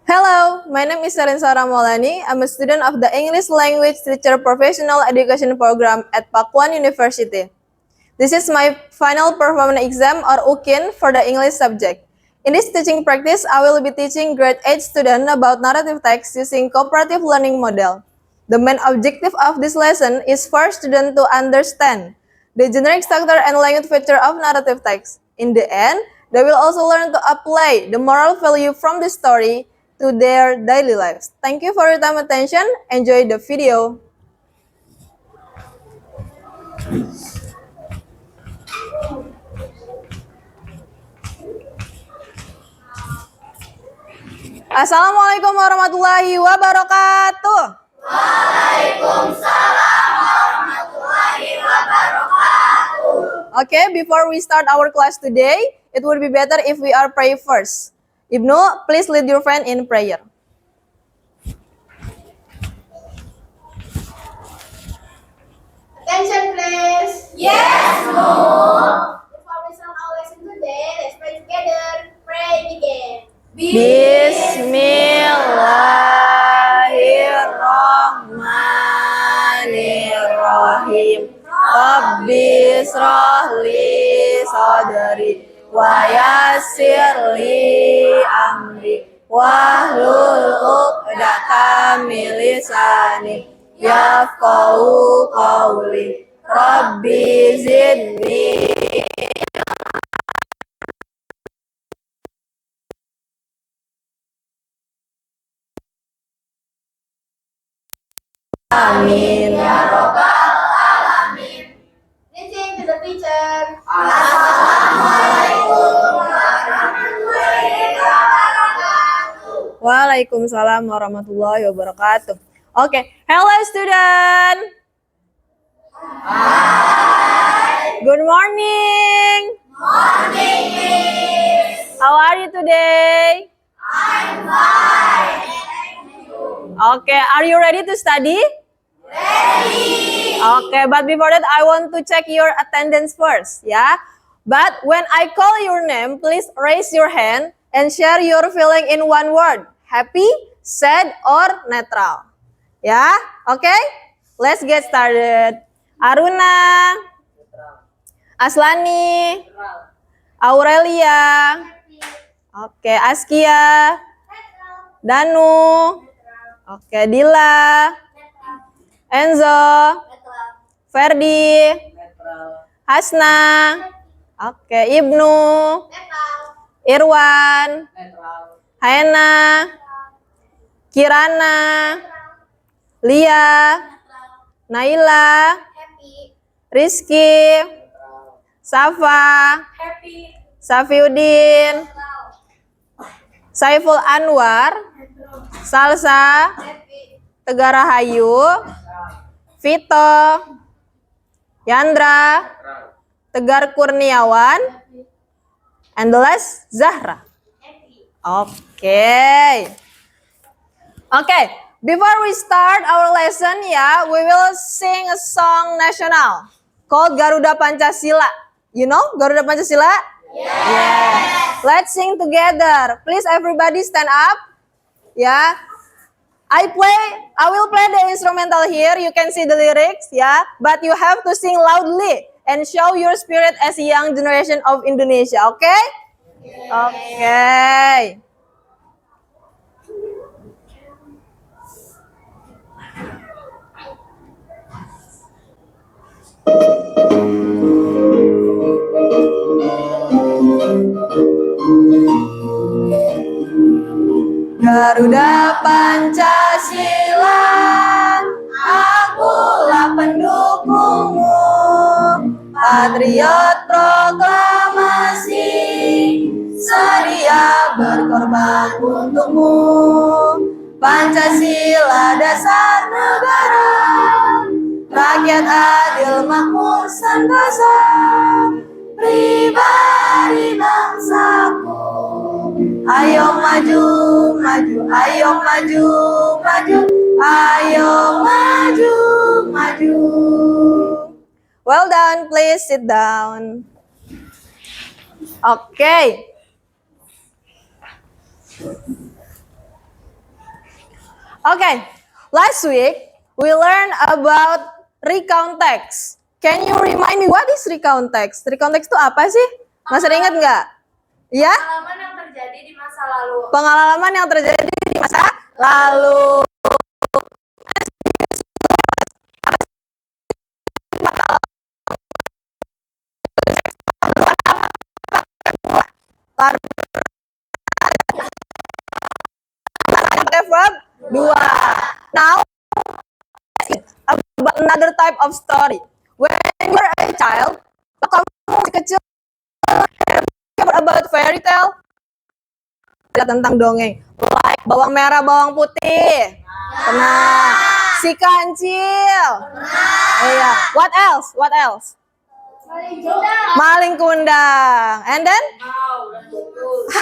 Hello, my name is Sarin Sara Maulani. I'm a student of the English Language Teacher Professional Education Program at Pakuan University. This is my final performance exam or UKIN for the English subject. In this teaching practice, I will be teaching grade 8 students about narrative text using cooperative learning model. The main objective of this lesson is for students to understand the generic structure and language feature of narrative text. In the end, they will also learn to apply the moral value from the story to their daily lives. Thank you for your time and attention. Enjoy the video. Assalamualaikum warahmatullahi wabarakatuh. Waalaikumsalam warahmatullahi wabarakatuh. Okay, before we start our class today, it would be better if we are pray first. Ibnu, please lead your friend in prayer. Attention please. Yes, Mom. Before we start our lesson today, let's pray together. Pray begin. Bismillahirrahmanirrahim. Rabbi israh li sadri wa yassir li amri wahlul 'uqdatam min lisani yafqahu qawli. Rabbi zidni amin ya rabbal alamin. Listen to the teacher. Assalamualaikum warahmatullahi wabarakatuh. Waalaikumsalam warahmatullahi wabarakatuh. Okay, hello student. Hi. Good morning. Morning, Miss. How are you today? I'm fine. Thank you. Okay, are you ready to study? Ready. Okay, but before that, I want to check your attendance first, yeah? But when I call your name, please raise your hand and share your feeling in one word. Happy, sad, or neutral. Yeah? Okay? Let's get started. Aruna. Aslani. Aurelia. Oke, Askia. Danu. Oke, Dila. Enzo. Ferdi. Hasna. Oke, Ibnu. Irwan. Haena. Kirana. Lia. Naila. Happy. Rizky. Safa. Happy. Safiuddin. Saiful Anwar. Salsa. Happy. Tegar Rahayu. Vito. Yandra. Tegar Kurniawan. And the last, Zahra. Happy. Okay. Okay, before we start our lesson, we will sing a song national called Garuda Pancasila. You know Garuda Pancasila? Yes. Let's sing together. Please everybody stand up. Yeah. I will play the instrumental here. You can see the lyrics, but you have to sing loudly and show your spirit as a young generation of Indonesia, okay? Okay. Garuda Pancasila, akulah pendukungmu, patriot proklamasi, sedia berkorban untukmu. Pancasila dasar negara, rakyat adil makmur sentosa, pribadi bangsaku. Ayo maju, maju, ayo maju, maju, ayo maju, maju. Well done, please sit down. Okay. Okay, last week we learned about recount text. Can you remind me what is recount text? Recount text itu apa sih? Masih ingat nggak? Ya? Pengalaman yang terjadi di masa lalu. Pengalaman yang terjadi di masa lalu. Verb 2. Now, about another type of story. When you're a child, kamu masih kecil, about fairy tale, tentang dongeng, like bawang merah, bawang putih. Pernah. Si kancil. Iya. What else? What else? Maling kundang. And then?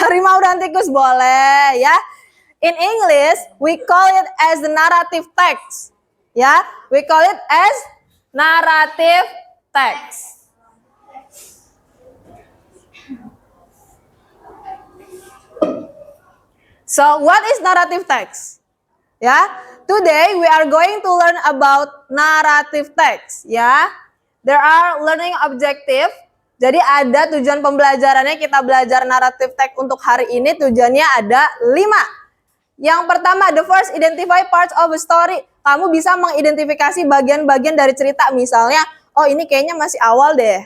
Harimau dan tikus boleh ya. In English, we call it as the narrative text. Ya, we call it as narrative text. So, what is narrative text? Ya, today we are going to learn about narrative text. Ya, there are learning objective. Jadi ada tujuan pembelajarannya, kita belajar narrative text untuk hari ini. Tujuannya ada 5. Yang pertama, the first, identify parts of a story. Kamu bisa mengidentifikasi bagian-bagian dari cerita. Misalnya, oh ini kayaknya masih awal deh.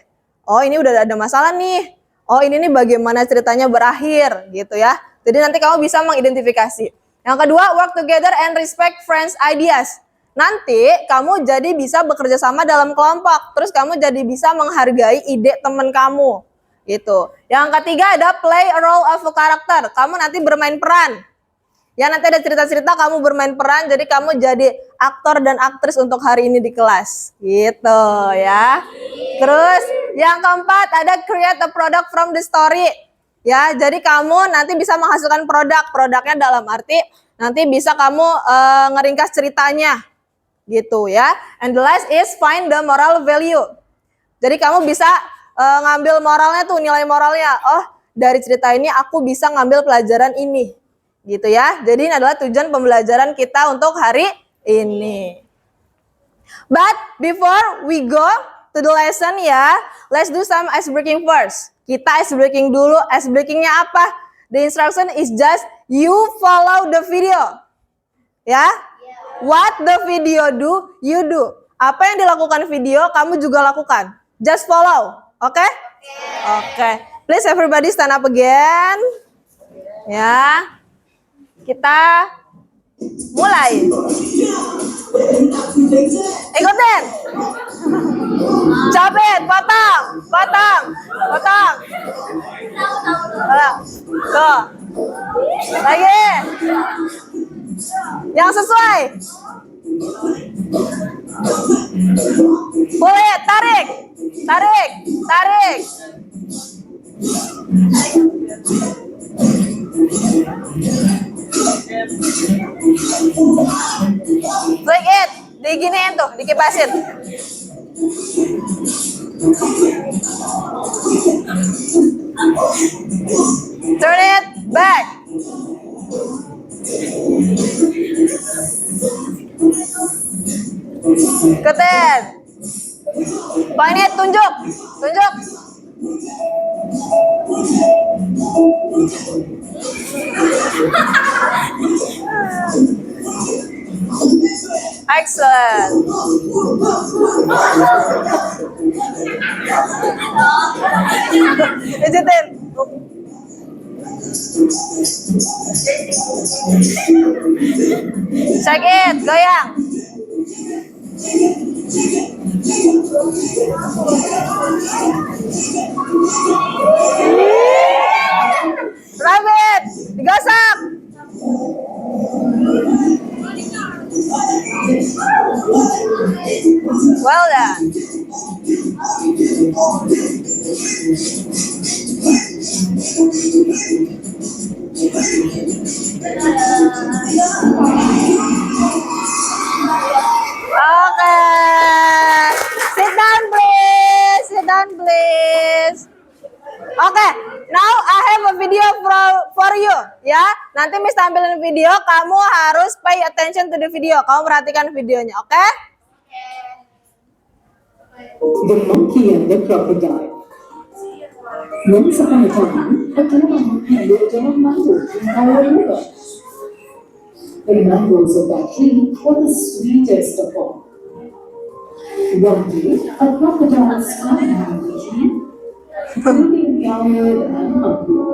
Oh ini udah ada masalah nih. Oh ini nih bagaimana ceritanya berakhir gitu ya. Jadi nanti kamu bisa mengidentifikasi. Yang kedua, work together and respect friends' ideas. Nanti kamu jadi bisa bekerja sama dalam kelompok. Terus kamu jadi bisa menghargai ide teman kamu. Gitu. Yang ketiga ada play a role of a character. Kamu nanti bermain peran. Ya nanti ada cerita-cerita kamu bermain peran. Jadi kamu jadi aktor dan aktris untuk hari ini di kelas. Gitu ya. Terus yang keempat ada create a product from the story. Ya, jadi kamu nanti bisa menghasilkan produk. Produknya dalam arti nanti bisa kamu ngeringkas ceritanya. Gitu ya. And the last is find the moral value. Jadi kamu bisa ngambil moralnya tuh, nilai moralnya. Oh, dari cerita ini aku bisa ngambil pelajaran ini. Gitu ya. Jadi ini adalah tujuan pembelajaran kita untuk hari ini. But before we go to the lesson ya, let's do some ice breaking first. Kita ice breaking dulu. Ice breakingnya apa? The instruction is just you follow the video. Ya? What the video do, you do. Apa yang dilakukan video, kamu juga lakukan. Just follow. Oke? Oke. Please everybody stand up again. Ya. Kita mulai. Ikutin. Capit, potong. Tuh. Lagi. Yang sesuai. Boleh, tarik. Flick it. Diginiin tuh, dikipasin. Turn it back. Ikutin. Point it, tunjuk. Excellent. Pijitin. Sakit, goyang. Rabbit, digosok. Well done. Okay. Sit down, please. Okay, now I have a video for you. Ya, Nanti Miss tampilin video, kamu harus pay attention to the video. Kamu perhatikan videonya, oke? The monkey and the crocodile. Once upon a time, a grandma lived in a mountain in Colorado. The mangoes of that tree were the sweetest of all. One day, a crocodile swam down the tree, feeling tired and hungry.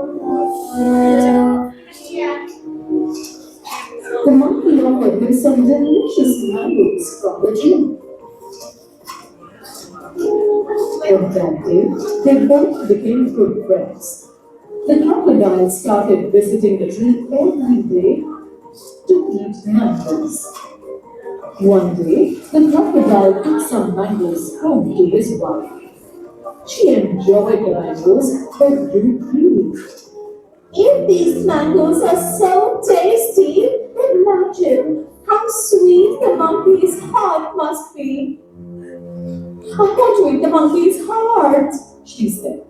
The monkey offered him some delicious mangoes from the tree. On that day, they both became good friends. The crocodile started visiting the tree every day to eat mangoes. One day, the crocodile took some mangoes home to his wife. She enjoyed the mangoes but grew greedy. If these mangoes are so tasty, imagine how sweet the monkey's heart must be. I want to eat the monkey's heart, she said.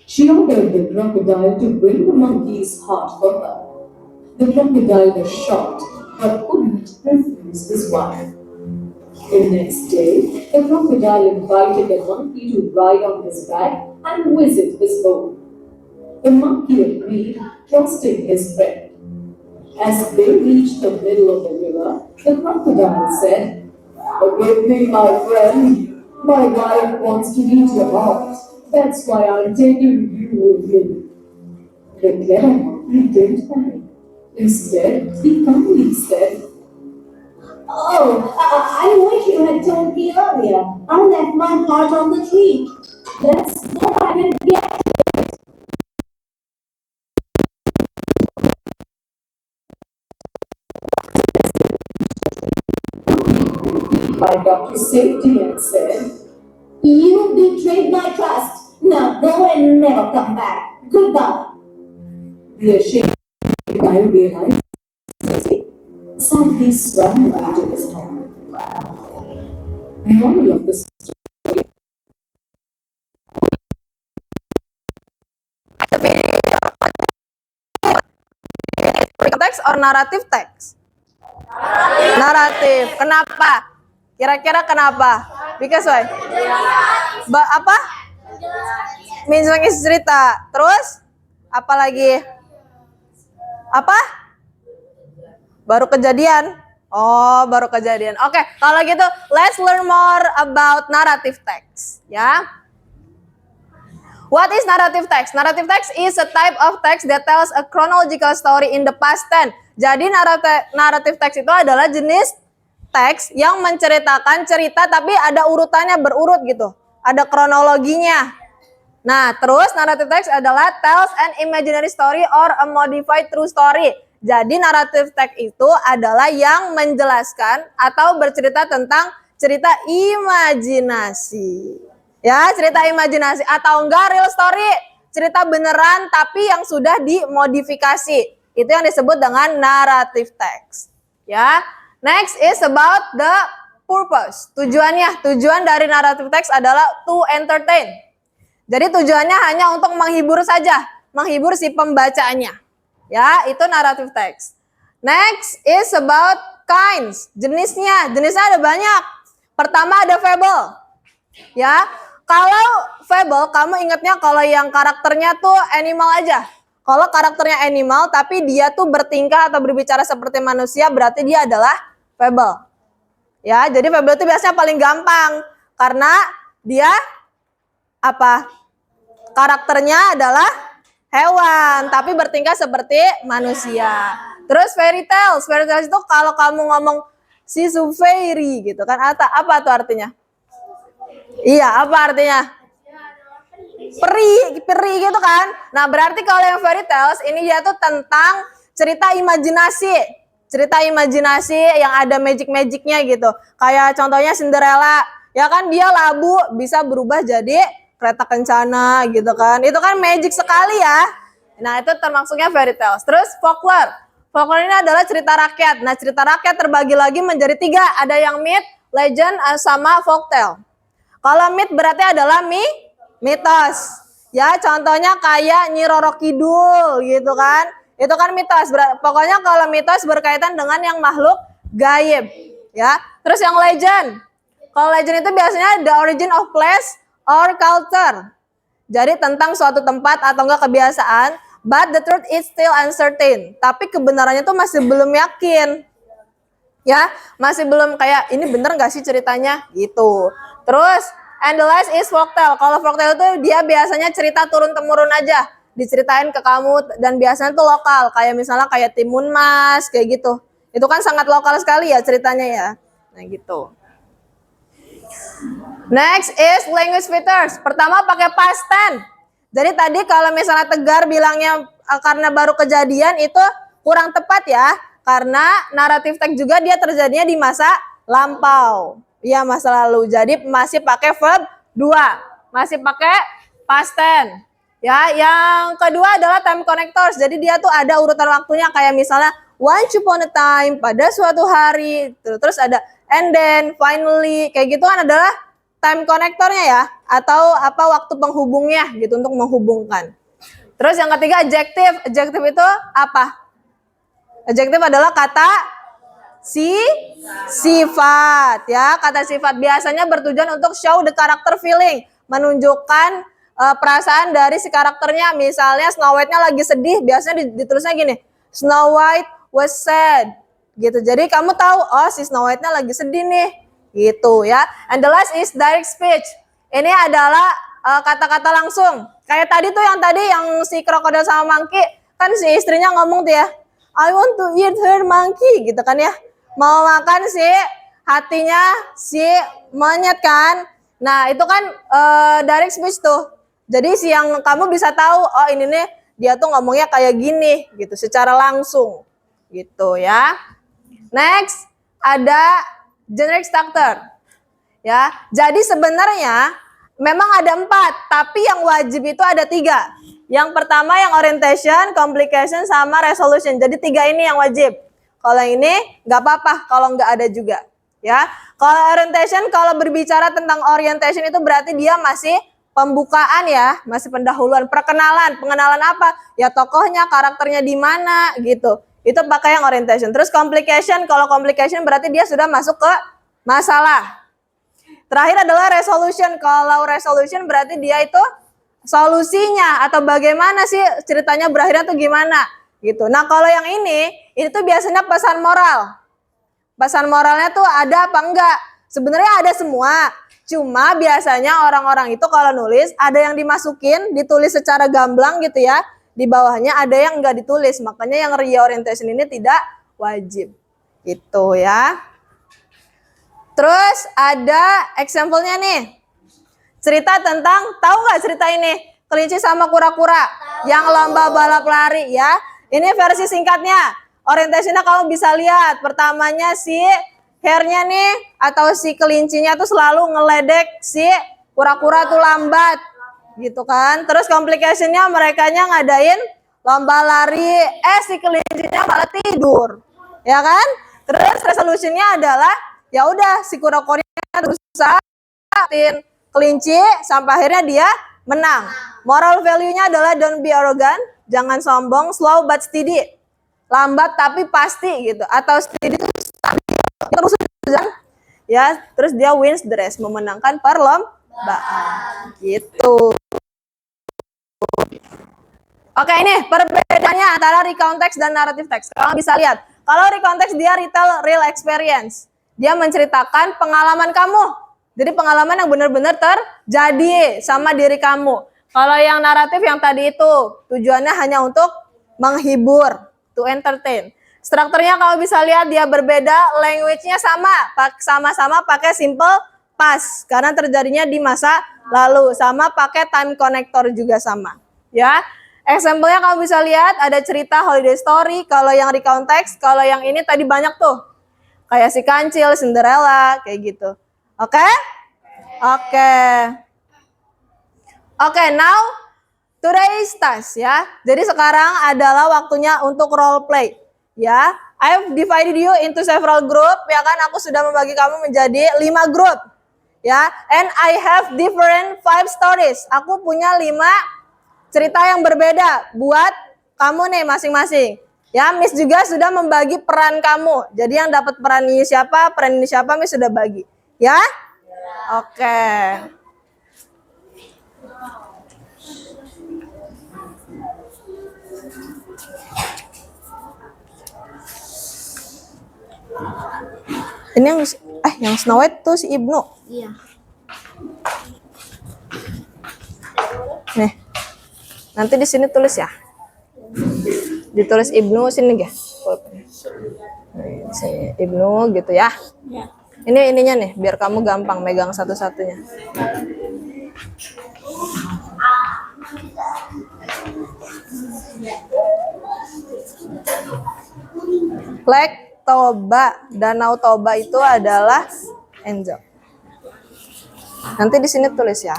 She ordered the crocodile to bring the monkey's heart for her. The crocodile was shocked, but couldn't refuse his wife. The next day, the crocodile invited the monkey to ride on his back and visit his home. The monkey agreed, trusting his friend. As they reached the middle of the river, the crocodile said, "Forgive me, my friend. My wife wants to eat your heart. That's why I'm taking you with me." The clever monkey didn't panic. Instead, he calmly said, I wish you had told me earlier. I left my heart on the tree. Let's go back and get it." My doctor saved him and said, "You betrayed my trust. Now go and never come back. Goodbye." The ashamed guy realized sadly swam back to his home. Moral of the story: Text or narrative text? Naratif. Kenapa? Kira-kira kenapa? Because why? Apa? Menjelaskan isi cerita. Terus? Apa lagi? Apa? Baru kejadian. Oh, baru kejadian. Oke, kalau gitu let's learn more about narrative text, ya. What is narrative text? Narrative text is a type of text that tells a chronological story in the past tense. Jadi narrative text itu adalah jenis teks yang menceritakan cerita tapi ada urutannya berurut gitu. Ada kronologinya. Nah, terus narrative text adalah tells an imaginary story or a modified true story. Jadi narrative text itu adalah yang menjelaskan atau bercerita tentang cerita imajinasi. Ya, cerita imajinasi atau enggak real story, cerita beneran tapi yang sudah dimodifikasi. Itu yang disebut dengan narrative text. Ya. Next is about the purpose. Tujuan dari narrative text adalah to entertain. Jadi tujuannya hanya untuk menghibur saja, menghibur si pembacanya. Ya, itu narrative text. Next is about kinds. Jenisnya ada banyak. Pertama ada fable. Ya, kalau fable kamu ingatnya kalau yang karakternya tuh animal aja. Kalau karakternya animal tapi dia tuh bertingkah atau berbicara seperti manusia berarti dia adalah fable. Ya, jadi fable itu biasanya paling gampang karena dia apa? Karakternya adalah hewan tapi bertingkah seperti manusia. Terus fairy tales itu kalau kamu ngomong sisu fairy gitu kan, apa tuh artinya? Iya, apa artinya? Peri gitu kan. Nah, berarti kalau yang fairy tales ini dia tuh tentang cerita imajinasi. Cerita imajinasi yang ada magic-magicnya gitu. Kayak contohnya Cinderella. Ya kan dia labu bisa berubah jadi kereta kencana gitu kan. Itu kan magic sekali ya. Nah, itu termasuknya fairy tales. Terus folklore. Folklore ini adalah cerita rakyat. Nah, cerita rakyat terbagi lagi menjadi 3. Ada yang myth, legend, sama folktale. Kalau myth berarti adalah mitos. Ya, contohnya kayak Nyi Roro Kidul gitu kan. Itu kan mitos. Pokoknya kalau mitos berkaitan dengan yang makhluk gaib, ya. Terus yang legend. Kalau legend itu biasanya the origin of place or culture. Jadi tentang suatu tempat atau enggak kebiasaan, but the truth is still uncertain. Tapi kebenarannya tuh masih belum yakin. Ya, masih belum kayak ini bener nggak sih ceritanya gitu. Terus and the last is folktale. Kalau folktale itu dia biasanya cerita turun temurun aja, diceritain ke kamu dan biasanya tuh lokal. Kayak misalnya kayak Timun Mas kayak gitu. Itu kan sangat lokal sekali ya ceritanya ya. Nah gitu. Next is language features. Pertama pakai past tense. Jadi tadi kalau misalnya Tegar bilangnya karena baru kejadian itu kurang tepat ya. Karena naratif teks juga dia terjadinya di masa lampau. Iya masa lalu. Jadi masih pakai verb 2. Masih pakai past tense. Ya, yang kedua adalah time connectors. Jadi dia tuh ada urutan waktunya kayak misalnya once upon a time, pada suatu hari. Terus ada and then, finally, kayak gitu kan adalah time connectornya ya, atau apa waktu penghubungnya gitu untuk menghubungkan. Terus yang ketiga adjective. Adjective itu apa? Adjective adalah kata sifat ya. Kata sifat biasanya bertujuan untuk show the character feeling, menunjukkan perasaan dari si karakternya. Misalnya Snow White-nya lagi sedih, biasanya ditulisnya gini, Snow White was sad gitu. Jadi kamu tahu, oh si Snow White-nya lagi sedih nih gitu ya. And the last is direct speech. Ini adalah kata-kata langsung. Kayak tadi tuh yang si krokodil sama monkey, kan si istrinya ngomong tuh ya, I want to eat her monkey gitu kan ya. Mau makan si hatinya si monyet kan. Nah, itu kan direct speech tuh. Jadi si yang kamu bisa tahu, oh ini nih dia tuh ngomongnya kayak gini gitu secara langsung. Gitu ya. Next, ada generic structure. Ya, jadi sebenarnya memang ada 4, tapi yang wajib itu ada 3. Yang pertama yang orientation, complication, sama resolution. Jadi 3 ini yang wajib. Kalau ini nggak apa-apa kalau nggak ada juga. Ya, kalau orientation, kalau berbicara tentang orientation itu berarti dia masih pembukaan ya, masih pendahuluan, perkenalan. Pengenalan apa? Ya tokohnya, karakternya di mana gitu. Itu pakai yang orientation. Terus complication, kalau complication berarti dia sudah masuk ke masalah. Terakhir adalah resolution. Kalau resolution berarti dia itu solusinya atau bagaimana sih ceritanya berakhirnya tuh gimana gitu. Nah kalau yang ini tuh biasanya pesan moral. Pesan moralnya tuh ada apa enggak? Sebenarnya ada semua. Cuma biasanya orang-orang itu kalau nulis ada yang dimasukin, ditulis secara gamblang gitu ya. Di bawahnya ada yang enggak ditulis, makanya yang reorientation ini tidak wajib. Gitu ya. Terus ada example-nya nih. Cerita tentang, tahu nggak cerita ini? Kelinci sama kura-kura yang lomba balap lari ya. Ini versi singkatnya. Orientasinya kamu bisa lihat. Pertamanya si hair-nya nih atau si kelincinya tuh selalu ngeledek si kura-kura tuh lambat. Gitu kan. Terus complication-nya merekanya ngadain lomba lari, si kelincinya malah tidur. Ya kan? Terus resolution-nya adalah ya udah si kura-kuranya berusaha kelinci sampai akhirnya dia menang. Moral value-nya adalah don't be arrogant, jangan sombong, slow but steady. Lambat tapi pasti gitu. Atau steady itu stabil. Terus ya, terus dia wins the race, memenangkan perlombaan. Gitu. Oke, ini perbedaannya antara recount text dan narrative text. Kamu bisa lihat. Kalau recount text dia retell real experience. Dia menceritakan pengalaman kamu. Jadi pengalaman yang benar-benar terjadi sama diri kamu. Kalau yang naratif yang tadi itu tujuannya hanya untuk menghibur, to entertain. Strukturnya kalau bisa lihat dia berbeda, language-nya sama-sama pakai simple past karena terjadinya di masa lalu, sama pakai time connector juga sama. Ya. Example-nya kalau bisa lihat ada cerita holiday story, kalau yang recount text, kalau yang ini tadi banyak tuh. Kayak si Kancil, Cinderella, kayak gitu. Oke? Oke, now today's task ya. Jadi sekarang adalah waktunya untuk role play. Ya, I've divided you into several group. Ya kan, aku sudah membagi kamu menjadi 5 grup. Ya, and I have different 5 stories. Aku punya 5 cerita yang berbeda buat kamu nih masing-masing. Ya, Miss juga sudah membagi peran kamu. Jadi yang dapat peran ini siapa, Miss sudah bagi. Ya? Oke. Ini yang Snow White tuh si Ibnu. Iya. Nih. Nanti di sini tulis ya. Ditulis Ibnu sini ya. Nih, sini Ibnu gitu ya. Iya. Ini ininya nih, biar kamu gampang megang satu-satunya. Lake Toba, Danau Toba itu adalah Enzo. Nanti di sini tulis ya.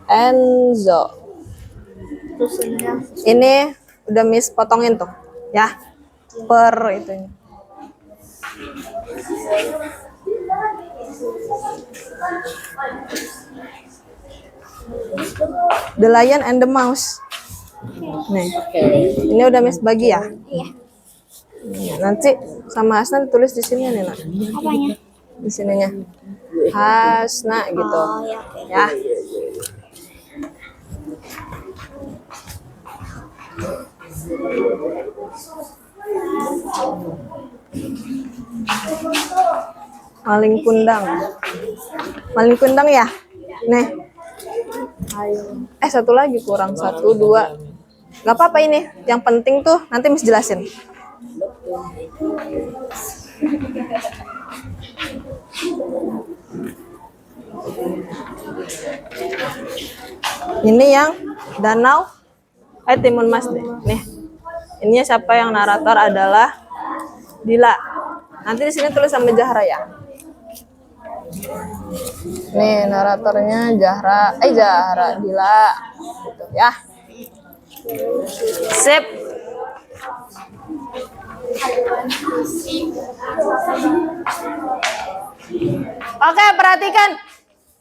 Enzo. Ini udah Miss potongin tuh, ya. Per itu. The Lion and the Mouse. Nih, ini udah Miss bagi ya. Iya. Nanti sama Hasna ditulis di sini nih, Nak. Apanya? Di sininya. Hasna gitu. Oh, ya, oke. Ya. Maling kundang. Maling kundang ya? Nih. Satu lagi kurang. 1, 2. Gak apa-apa ini. Yang penting tuh nanti Miss jelasin. Ini yang danau Timun Mas deh. Nih. Ininya siapa yang narator adalah Dila. Nanti di sini tulis sama Zahra ya. Nih naratornya Zahra Dila gitu ya. Sip. Oke, perhatikan.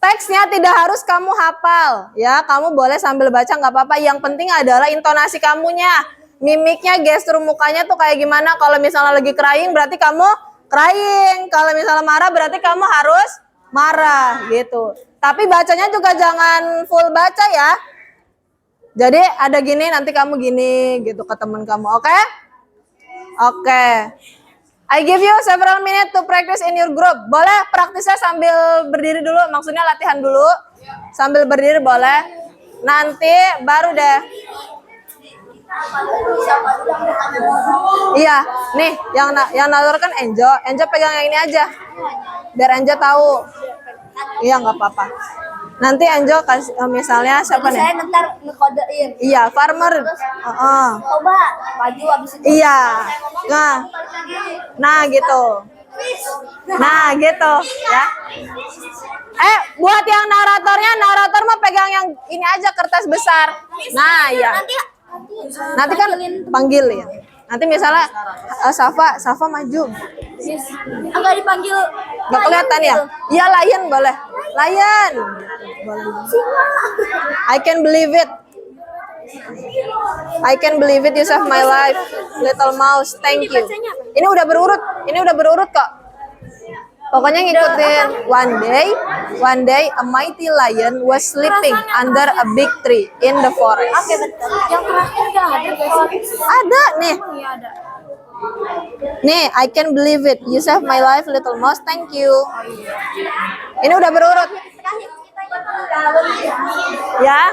Teksnya tidak harus kamu hafal, ya. Kamu boleh sambil baca nggak apa-apa. Yang penting adalah intonasi kamunya, mimiknya, gestur mukanya tuh kayak gimana. Kalau misalnya lagi crying, berarti kamu crying. Kalau misalnya marah, berarti kamu harus marah, gitu. Tapi bacanya juga jangan full baca ya. Jadi ada gini, nanti kamu gini, gitu ke teman kamu, oke? Oke. I give you several minutes to practice in your group. Boleh praktisnya sambil berdiri dulu, maksudnya latihan dulu. Sambil berdiri boleh. Nanti baru deh. Iya, nih yang nalur kan Enjo. Enjo pegang yang ini aja. Biar Enjo tahu. Iya, nggak apa-apa. Nanti Enjo kasih misalnya siapa nih? Saya ntar ngekodein. Iya, farmer. Coba maju abis itu. Iya. Nah gitu. Nah gitu ya. Buat yang narator mah pegang yang ini aja, kertas besar. Nah ya. Nanti kan panggilin. Nanti misalnya Safa maju. Enggak dipanggil. Nggak kelihatan ya? Iya, Lion boleh. Lion. I can believe it. I can believe it, you saved my life, little mouse. Thank you. Ini udah berurut kok. Pokoknya ngikutin. One day, a mighty lion was sleeping under a big tree in the forest. Oke, betul. Yang terakhir nggak ada guys. Ada nih. Iya ada. Nih, I can believe it, you saved my life, little mouse. Thank you. Ini udah berurut. Ya?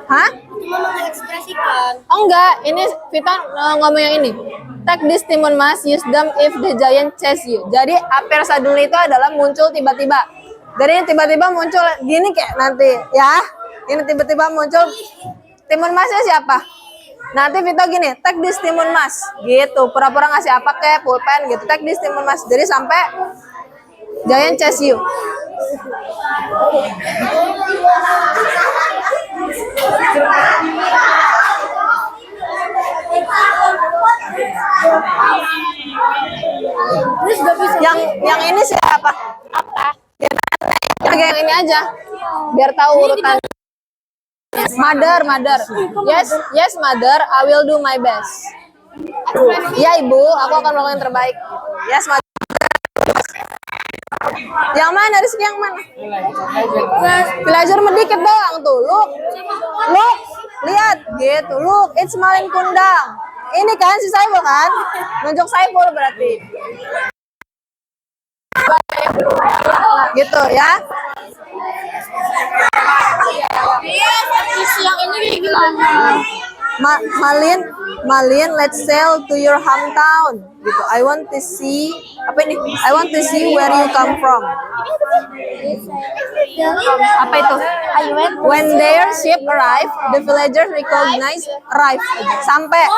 Hah? Cuma mengekspresikan. Oh enggak, ini Vita ngomong yang ini. Take this timun mas, use them if the giant chase you. Jadi aper suddenly itu adalah muncul tiba-tiba. Jadi tiba-tiba muncul gini kayak nanti ya. Ini tiba-tiba muncul timun masnya siapa? Nanti Vito gini, take this timun mas. Gitu, pura-pura ngasih apa kayak pulpen gitu. Take this timun mas. Jadi sampai giant chase you. Yang ini siapa? Apa? Yang ini aja. Biar tahu urutan. Mother, mother. Yes, yes, mother. I will do my best. Ya ibu, aku akan melakukan yang terbaik. Yes, mother. Yang mana Rizky, yang mana? Villager medikit doang tuh. Look, lihat gitu. Look, it's Malin Kundang. Ini kan si Saiful kan? Nunjuk Saiful berarti. Gitu ya. Yang ini gimana? Malin, let's sail to your hometown. Gitu. I want to see apa ini? I want to see where you come from. Apa itu? When their ship arrive, the villagers recognize arrive. Sampai.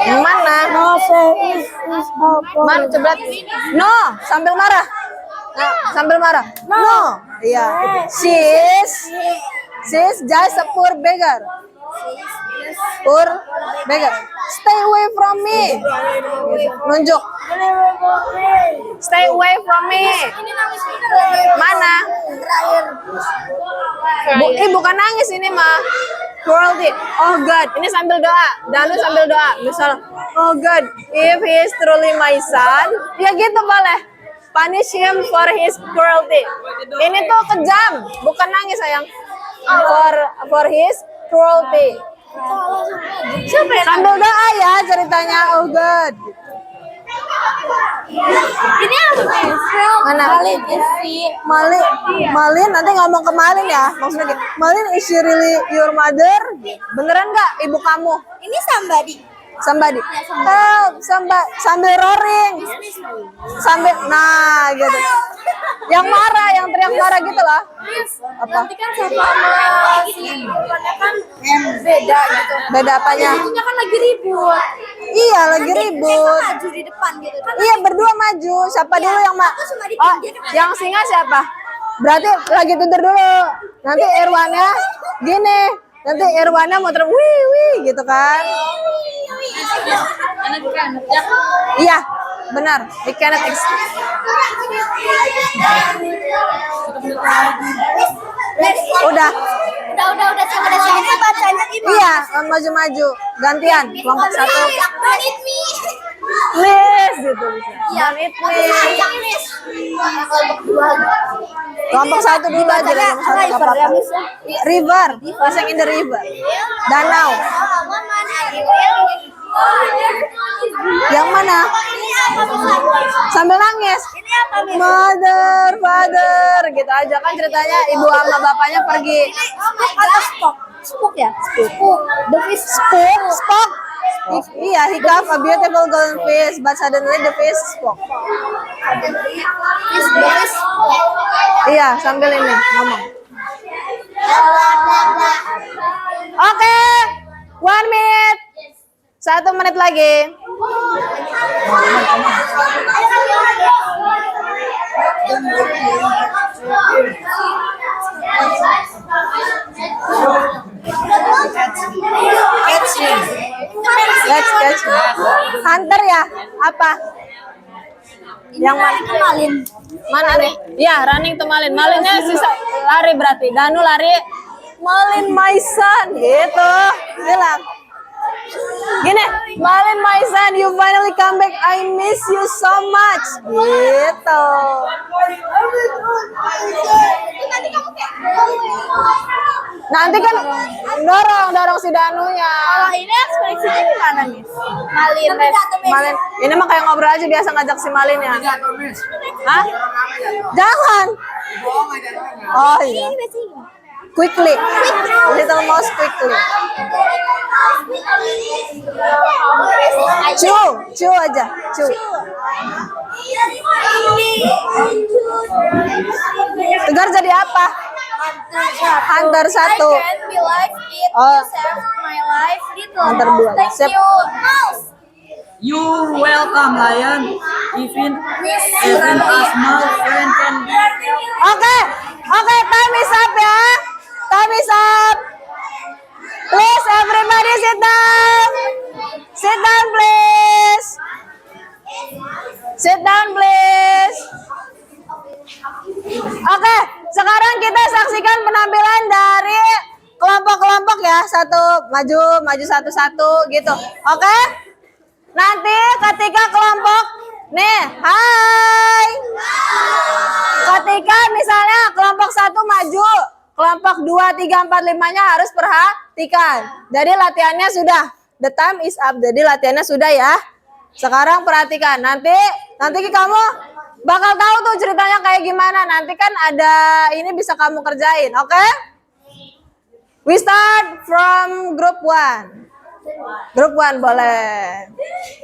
Yang mana? Mana coba? No, sambil marah. Nah, sambil marah. No. Iya. She's just a poor beggar. Poor beggar. Stay away from me. Nunjuk. Stay away from me. Mana? Bukan nangis ini mah. Cruelty. Oh God, ini sambil doa. Dalu sambil doa. Misal, oh God, if he is truly my son, ya gitu boleh. Punish him for his cruelty. Ini tuh kejam, bukan nangis sayang. For his cruelty. Sambil doa ya ceritanya. Oh God. Ini apa? Mana? Malin nanti ngomong ke Malin ya. Maksudnya gitu. Malin, is she really your mother? Beneran nggak ibu kamu? Ini somebody. Help, sambil roaring. Sambil gitu. Yang marah, yang teriak marah gitu loh. Apa? Nanti kan sama si korbannya kan beda gitu. Beda apanya? Itunya kan lagi ribut. Iya, lagi ribut. Maju di depan gitu. Iya, berdua maju. Siapa dulu yang Oh, yang singa siapa? Berarti lagi tidur dulu. Nanti Irwannya gini. Nanti Irwannya muter wih gitu kan. Iya, benar. We cannot Udah. Ini bacanya gimana? Iya, maju-maju. Gantian. Kelompok satu. Manit me. Please gitu bisa. Don't eat me. Kelompok satu dulu aja. Kelompok satu nggak apa-apa. River. Passing in the river. Danau. Yang mana? Sambil nangis. Mother, father, gitu aja kan ceritanya. Ibu sama bapaknya pergi. Spook ya? Spook. The fish Spock. Iya, he caught a beautiful golden fish, but suddenly the fish spoke. Iya, sambil ini ngomong. Oke, 1 minute. 1 menit lagi. Let's catch. Hunter ya? Apa? Yang Malin. mana nih? Ya, running to Malin. Malinnya sisa lari berarti. Danu lari. Malin my son gitu. Bilang. Gini, Malin my son, you finally come back. I miss you so much. Gitu. Nanti kan dorong si Danunya. Kalau ini ekspresinya gimana nih? Malin, ini mah kayak ngobrol aja biasa ngajak si Malin ya. Hah? Jangan. Oh iya. Quickly. Little mouse quickly. Chew aja. Chew. Tegar jadi apa? Hunter 1. I can believe it. Oh. You saved my life, little Hunter mouse. 2. Thank Sip. you, mouse. You welcome, Lion. Even a small friend can Oke, time is up ya. Time is up. Please everybody sit down. Sit down please. Sit down please. Oke, sekarang kita saksikan penampilan dari kelompok-kelompok ya. Maju satu-satu gitu. Oke? Nanti ketika kelompok nih, hai. Ketika misalnya kelompok 1 maju, kelompok 2, 3, 4, 5-nya harus perhatikan. Jadi latihannya sudah. The time is up. Jadi latihannya sudah ya. Sekarang perhatikan. Nanti kamu bakal tahu tuh ceritanya kayak gimana. Nanti kan ada ini bisa kamu kerjain, oke? We start from group 1. Grup 1 boleh.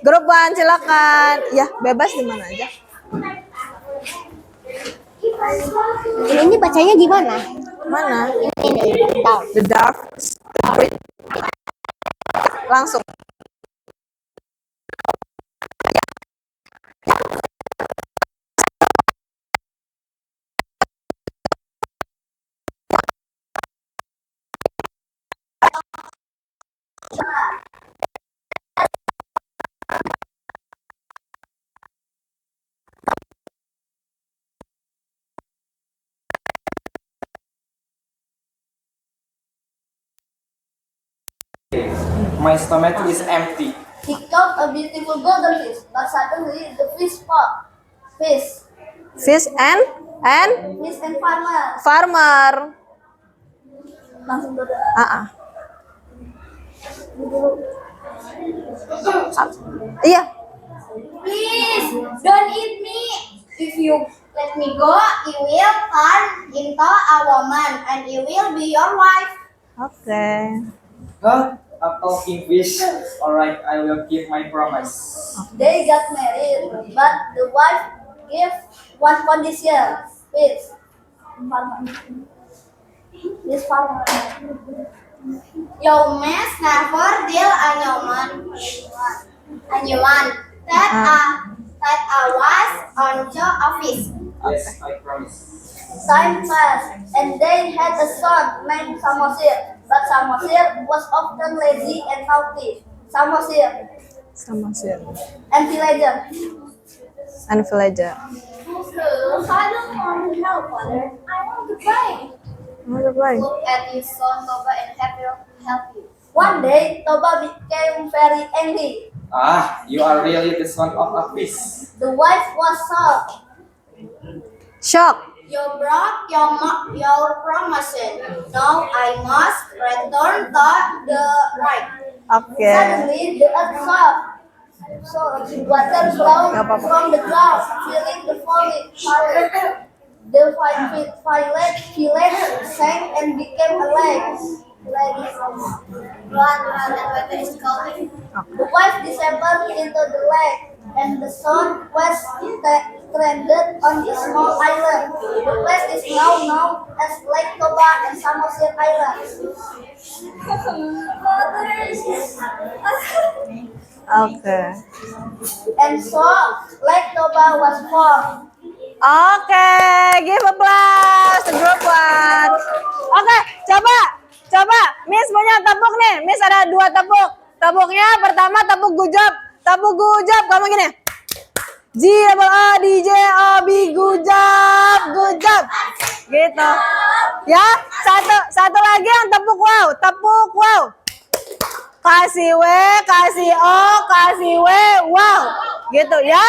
Grup 1 silakan. Ya, bebas di mana aja. Ini bacanya gimana? Mana? Ini. The dark. Langsung. My stomach is empty. He caught a beautiful golden fish, but suddenly the fish fought. Fish and Fish and farmer. farmer. Langsung dulu. Iya. Please, don't eat me. If you let me go, you will turn into a woman and you will be your wife. Oke. Huh? A talking fish. Alright, I will keep my promise. They got married, but the wife gave one condition. Please, farmer. This farmer. Your mess never deal a new one. That I was on your office. Yes, I promise. Time passed, and they had a son named Samosir. But Samosir was often lazy and naughty. Samosir Sama sih. and villager. And villager. I don't want to help, father. I want to play. Look at his son Toba and help you. One day, Toba became very angry. Ah, you are really the son of a fish. The wife was shocked. Shock. You broke your promises. Now I must return to the right. Oke. Suddenly, the earth shocked. So water flowed from the ground, filling the village. The village sank and became a lake. Run, and water is calling. The wife disappeared into the lake, and the son was stranded on a small island. The place is now known as Lake Toba and Samosir Islands. Oke. And so, Lake Toba was formed. Oke, give applause to group 1. Oke, coba. Miss punya tepuk nih. Miss ada 2 tepuk. Tepuknya pertama tepuk gujab. Tepuk gujab, kamu gini. G double A D J O B gujab. Gitu. Ya, satu lagi yang tepuk wow. Kasih W, kasih O, kasih W, wow. Gitu ya.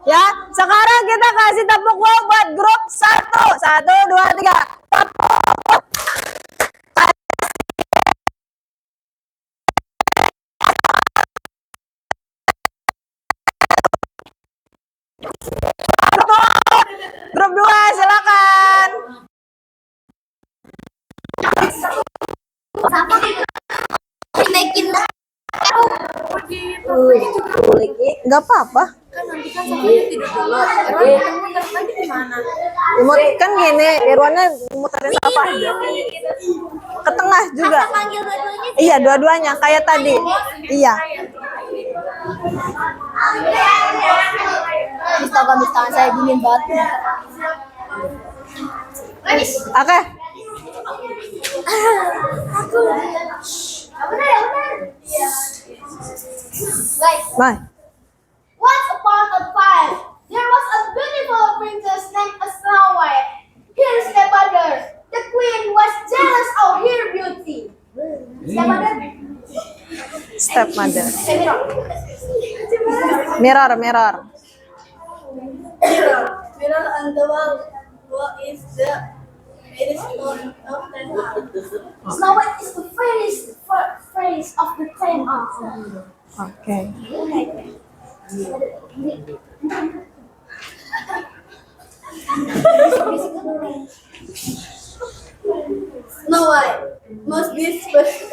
Ya, sekarang kita kasih tepuk wow buat grup 1. 1, 2, 3. Tepuk. Grup 2 silakan. Nggak apa-apa. nanti kan samanya tidur dulu. Erwan ketemu ntar lagi di mana? Imut kan gini, Irwannya muterin apa aja. Ke tengah juga. Panggil dua-duanya. Iya, dua-duanya kayak tadi. Iya. Misalkan saya dingin banget. Oke. Guys, Bye. once upon a time, there was a beautiful princess named Snow White. Her stepmother, the queen, was jealous of her beauty. Stepmother? Stepmother. Mirror. Mirror. Mirror on the wall. What is the fairest stone of ten arms? Snow White is the fairest of the 10 arms. Oke. Snow White must be special.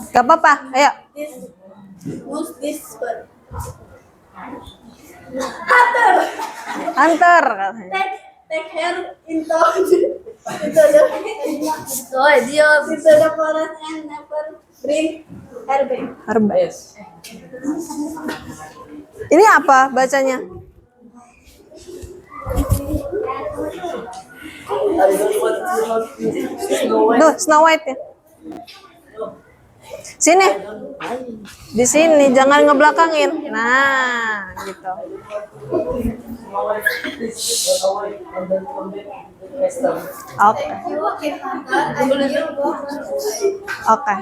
Gak apa-apa. Ayo. Must be special. Antar katanya. Take her into the forest and never bring her back. Herba. Ini apa bacanya? Tuh, Snow White ya. Sini. Di sini, jangan ngebelakangin. Nah, gitu. Oke. Oke.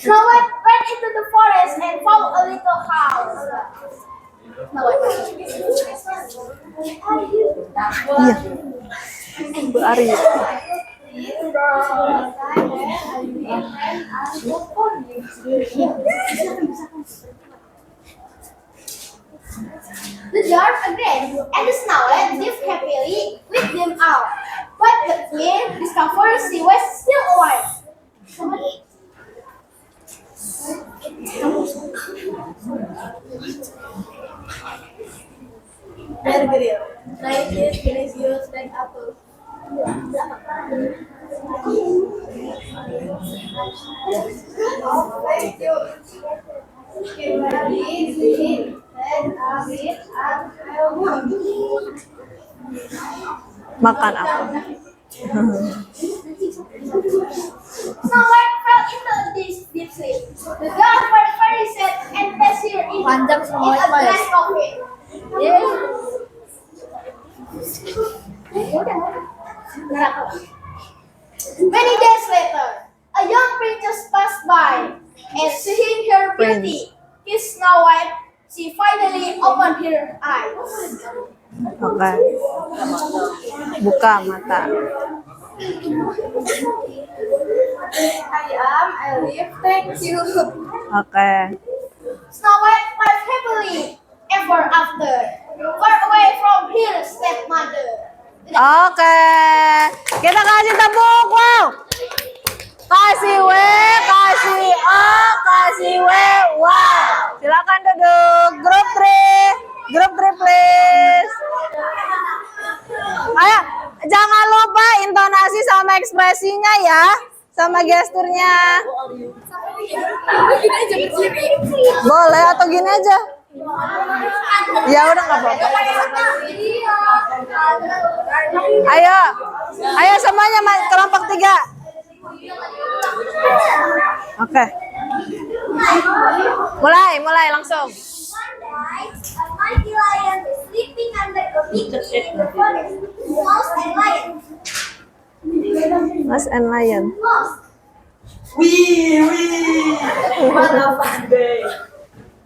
Snow White ran into the forest and found a little house. Snow White. Iya. Bu Arya. The dwarf agreed, and the Snow White lived happily with them all. But the queen discovered she was still alive. Bear Grill. Try this delicious red apple. Makan apa? Snow White fell into a deep sleep. The dwarf were very sad and placed her in a glass coffin. Many days later, a young princess passed by, and seeing her beauty, kissed Snow White. She finally opened her eyes. Oke. Buka mata. I live, thank you. Oke. Snow White lived happily ever after, far away from her stepmother. Oke. Kita kasih tepuk. Wow. Kasih W, kasih O, kasih W. Wow. Silakan duduk. Group 3. Group 3 please. Ayo, jangan lupa intonasi sama ekspresinya ya. Sama gesturnya. Boleh atau gini aja. Ya udah nggak apa-apa. Ayo semuanya kelompok 3. Oke. Mulai langsung. One day, a mighty lion was sleeping under a big tree in the forest. Mouse and lion. Mas and Lion. Mouse. What a fun day!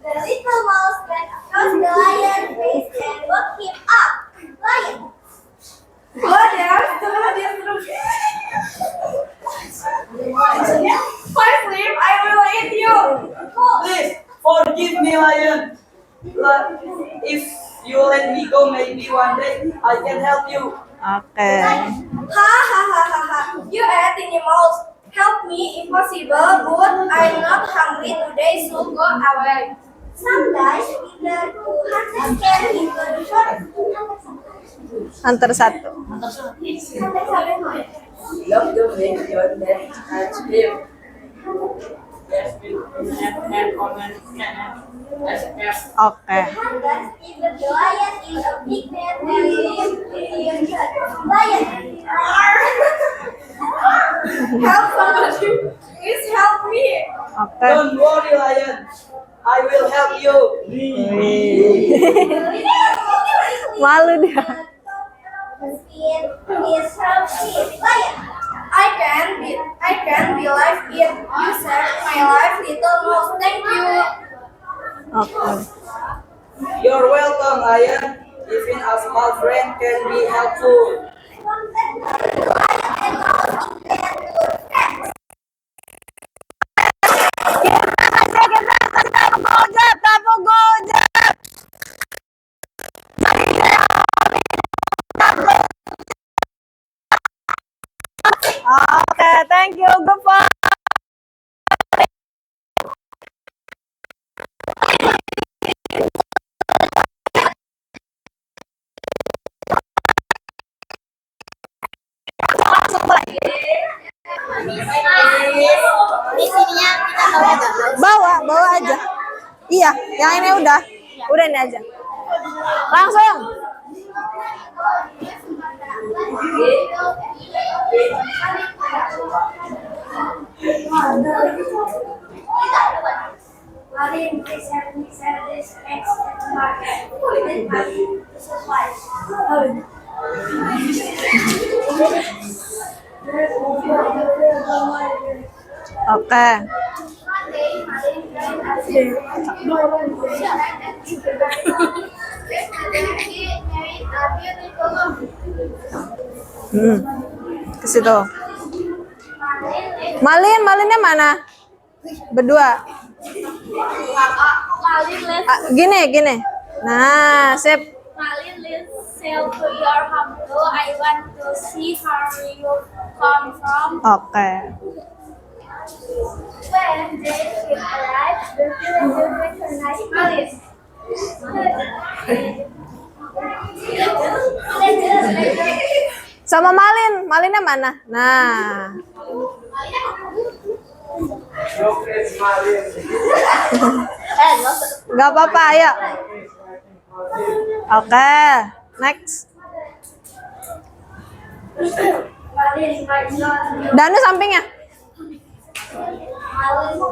The little mouse went across the lion's face and woke him up. Lion. I will eat you. Please forgive me, lion. If you let me go, maybe one day I can help you. Oke. Ha ha ha ha ha. You ate in your mouth. Help me if possible, but I'm not hungry today, so go away. Sometimes either to hunters can into the forest. Hunter 1. Love the way your dad has him. Yes, we have common SF. Oke. Hunters if the lion is a big man and lives in the lion. Help somebody. Please help me. Oke. Don't worry, lion. I will help you. Malu dia. Is lion. I can be live it. You saved my life, little mouse. Thank you. Oke. You're welcome, lion. Even a small friend can be helpful. Tapuk Gojek. Oke, thank you. Goodbye. Bawa aja. Iya, yang ini udah ini aja. Langsung. Marine is having service X market. Oke. Ke situ. Malinnya mana? Berdua. Gini. Nah, sip. Malin, let's sail to your home. I want to see how you come from. Oke. When they will arrive, the villager recognize Malin. Sama Malinnya mana? Nah. Gak apa-apa, ayo. Oke, next. Danu sampingnya.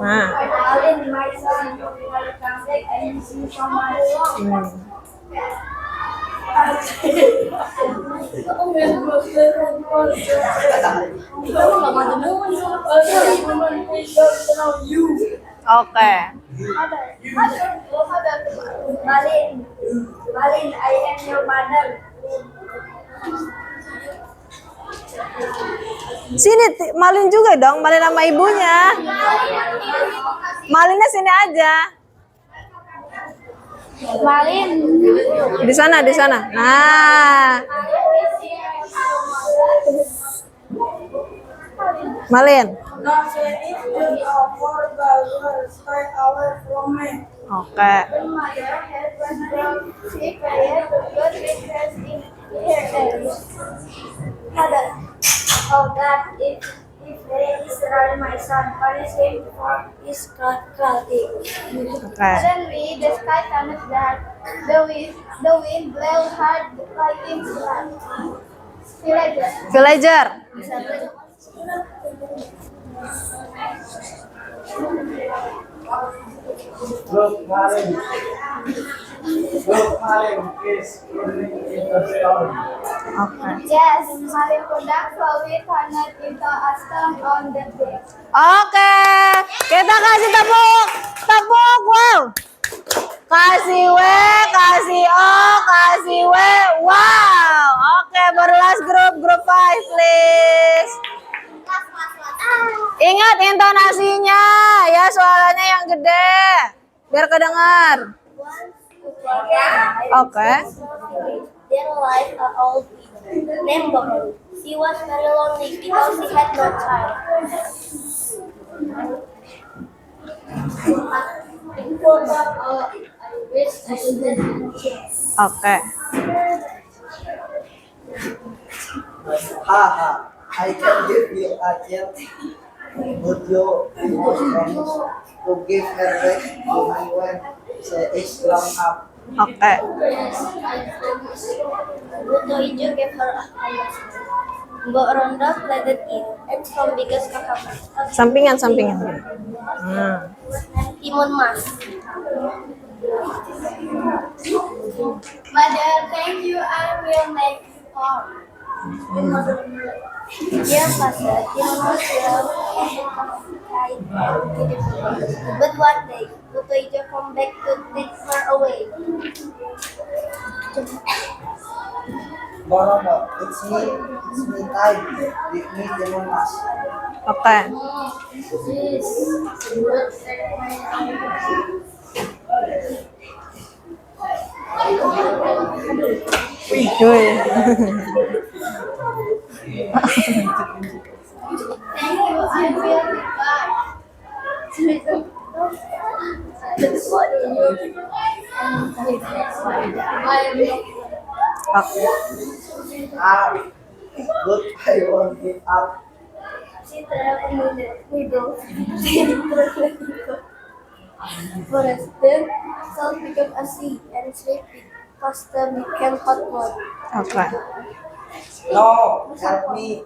Nah. Oke. Malin, I am your mother. Sini Malin juga dong, Malin sama ibunya. Malinnya sini aja. Malin. Di sana. Nah. Malin. Oke. Mother, oh God, if they Israel my son, punish him for his cruelty. Oke. Suddenly the sky turned dark. The wind blew hard, lightning struck. Villager. Look, Malin is running in the storm. Oke. Yes, Malin Kundang slowly turned into a stone on the beach. Oke, kita kasih tepuk. Wow. Kasih W, kasih O, kasih W. Wow. Oke, baru last group 5 please. Ingat intonasinya ya, suaranya yang gede biar kedengar. Oke. there lived an old widow named Dorothy. She was very lonely because she had no child. Oke. Haha, I can give you a chance. Would you most promise to give her back to me when she is grown up? Oke. Yes, I promise. Buto Ijo gave her a promise. Mbok Ronda pleaded it, and from biggest kakak. Sampingan. Timun Mas. Mother, thank you. I will make you proud. Dear Father, Timun Mas will but one day, Buto Ijo come back to take her away. Borono, it's me time. Give me the monas. Oke. Wih. Thank you. I will be back. Oke. Good, I won't give up. She traveled in the middle. Forest then salt became a sea and sleeping faster became hot water. Oke. No, help me.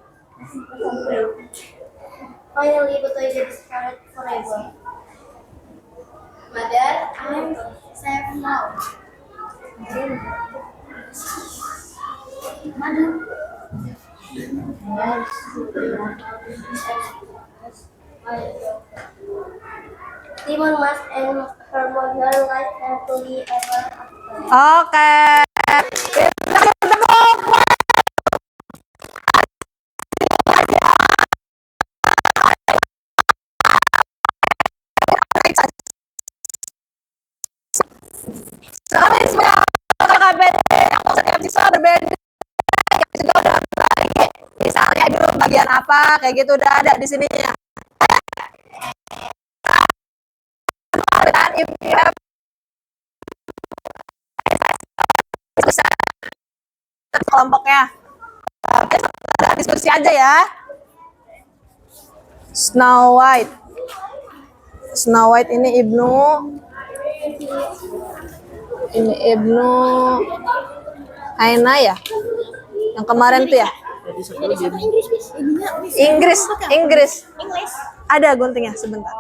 Finally, Buto Ijo disappeared forever. Mother, I'm safe now. Mother. Timun Mas and her mother lived happily ever after. Oke. Selamat siang, KBD. Setiap siswa berbeda. Juga udah lagi. Misalnya dulu bagian apa, kayak gitu udah ada di sininya. If you have kelompoknya, ada diskusi aja ya. Snow White. Snow White ini Ibnu Aina ya, yang kemarin tuh ya. Inggris. Ada guntingnya sebentar.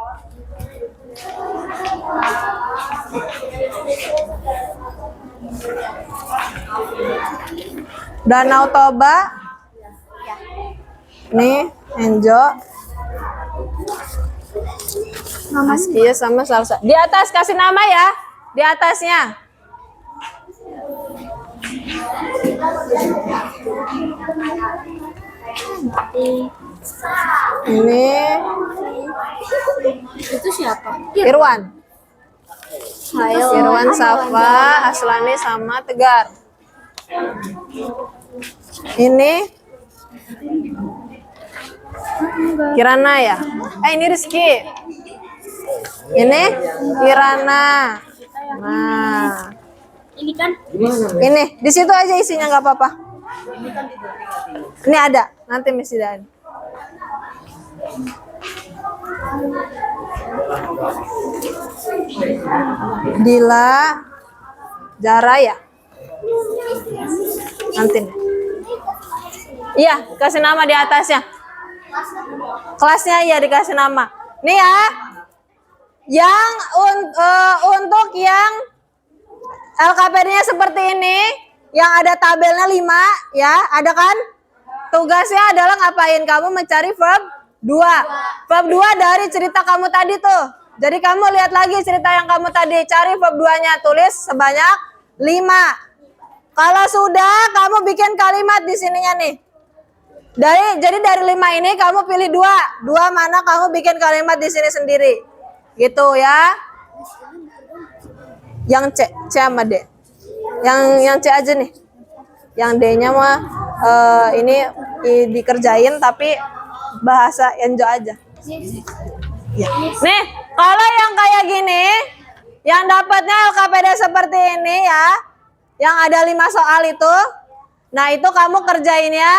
Danau Toba. Nih, Enjo. Iya sama salsa. Di atas kasih nama ya. Di atasnya. Ini Itu siapa? Irwan. Irwan Safa, Aslani sama Tegar. Ini Kirana ya. Ini Rizky. Ini Kirana. Nah, Ini kan ini di situ aja isinya nggak apa-apa. Ini ada, nanti mesti ada. Dila, Jara ya. Nanti nih. Iya, kasih nama di atasnya. Kelasnya ya dikasih nama. Nih ya. Yang untuk yang LKPD-nya seperti ini, yang ada tabelnya 5 ya, ada kan? Tugasnya adalah ngapain? Kamu mencari verb 2. Verb 2 dari cerita kamu tadi tuh. Jadi kamu lihat lagi cerita yang kamu tadi, cari verb 2-nya, tulis sebanyak 5. Kalau sudah, kamu bikin kalimat di sininya nih. Jadi dari 5 ini kamu pilih 2. 2 mana kamu bikin kalimat di sini sendiri. Gitu ya. Yang C sama D. Yang C aja nih. Yang D-nya mah ini dikerjain tapi bahasa Enjo aja. Ya. Nih, kalau yang kayak gini, yang dapatnya LKPD seperti ini ya, yang ada 5 soal itu, nah itu kamu kerjainnya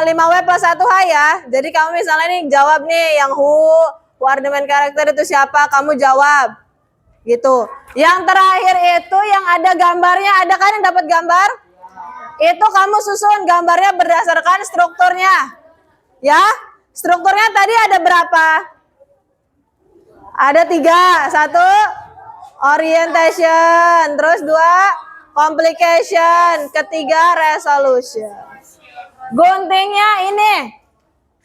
5W plus 1H ya. Jadi kamu misalnya nih jawab nih yang who are the main character itu siapa, kamu jawab. Gitu. Yang terakhir itu yang ada gambarnya, ada kan yang dapat gambar? Itu kamu susun gambarnya berdasarkan strukturnya. Ya, strukturnya tadi ada berapa? Ada 3. 1, orientation. Terus 2, complication. Ketiga, resolution. Guntingnya ini.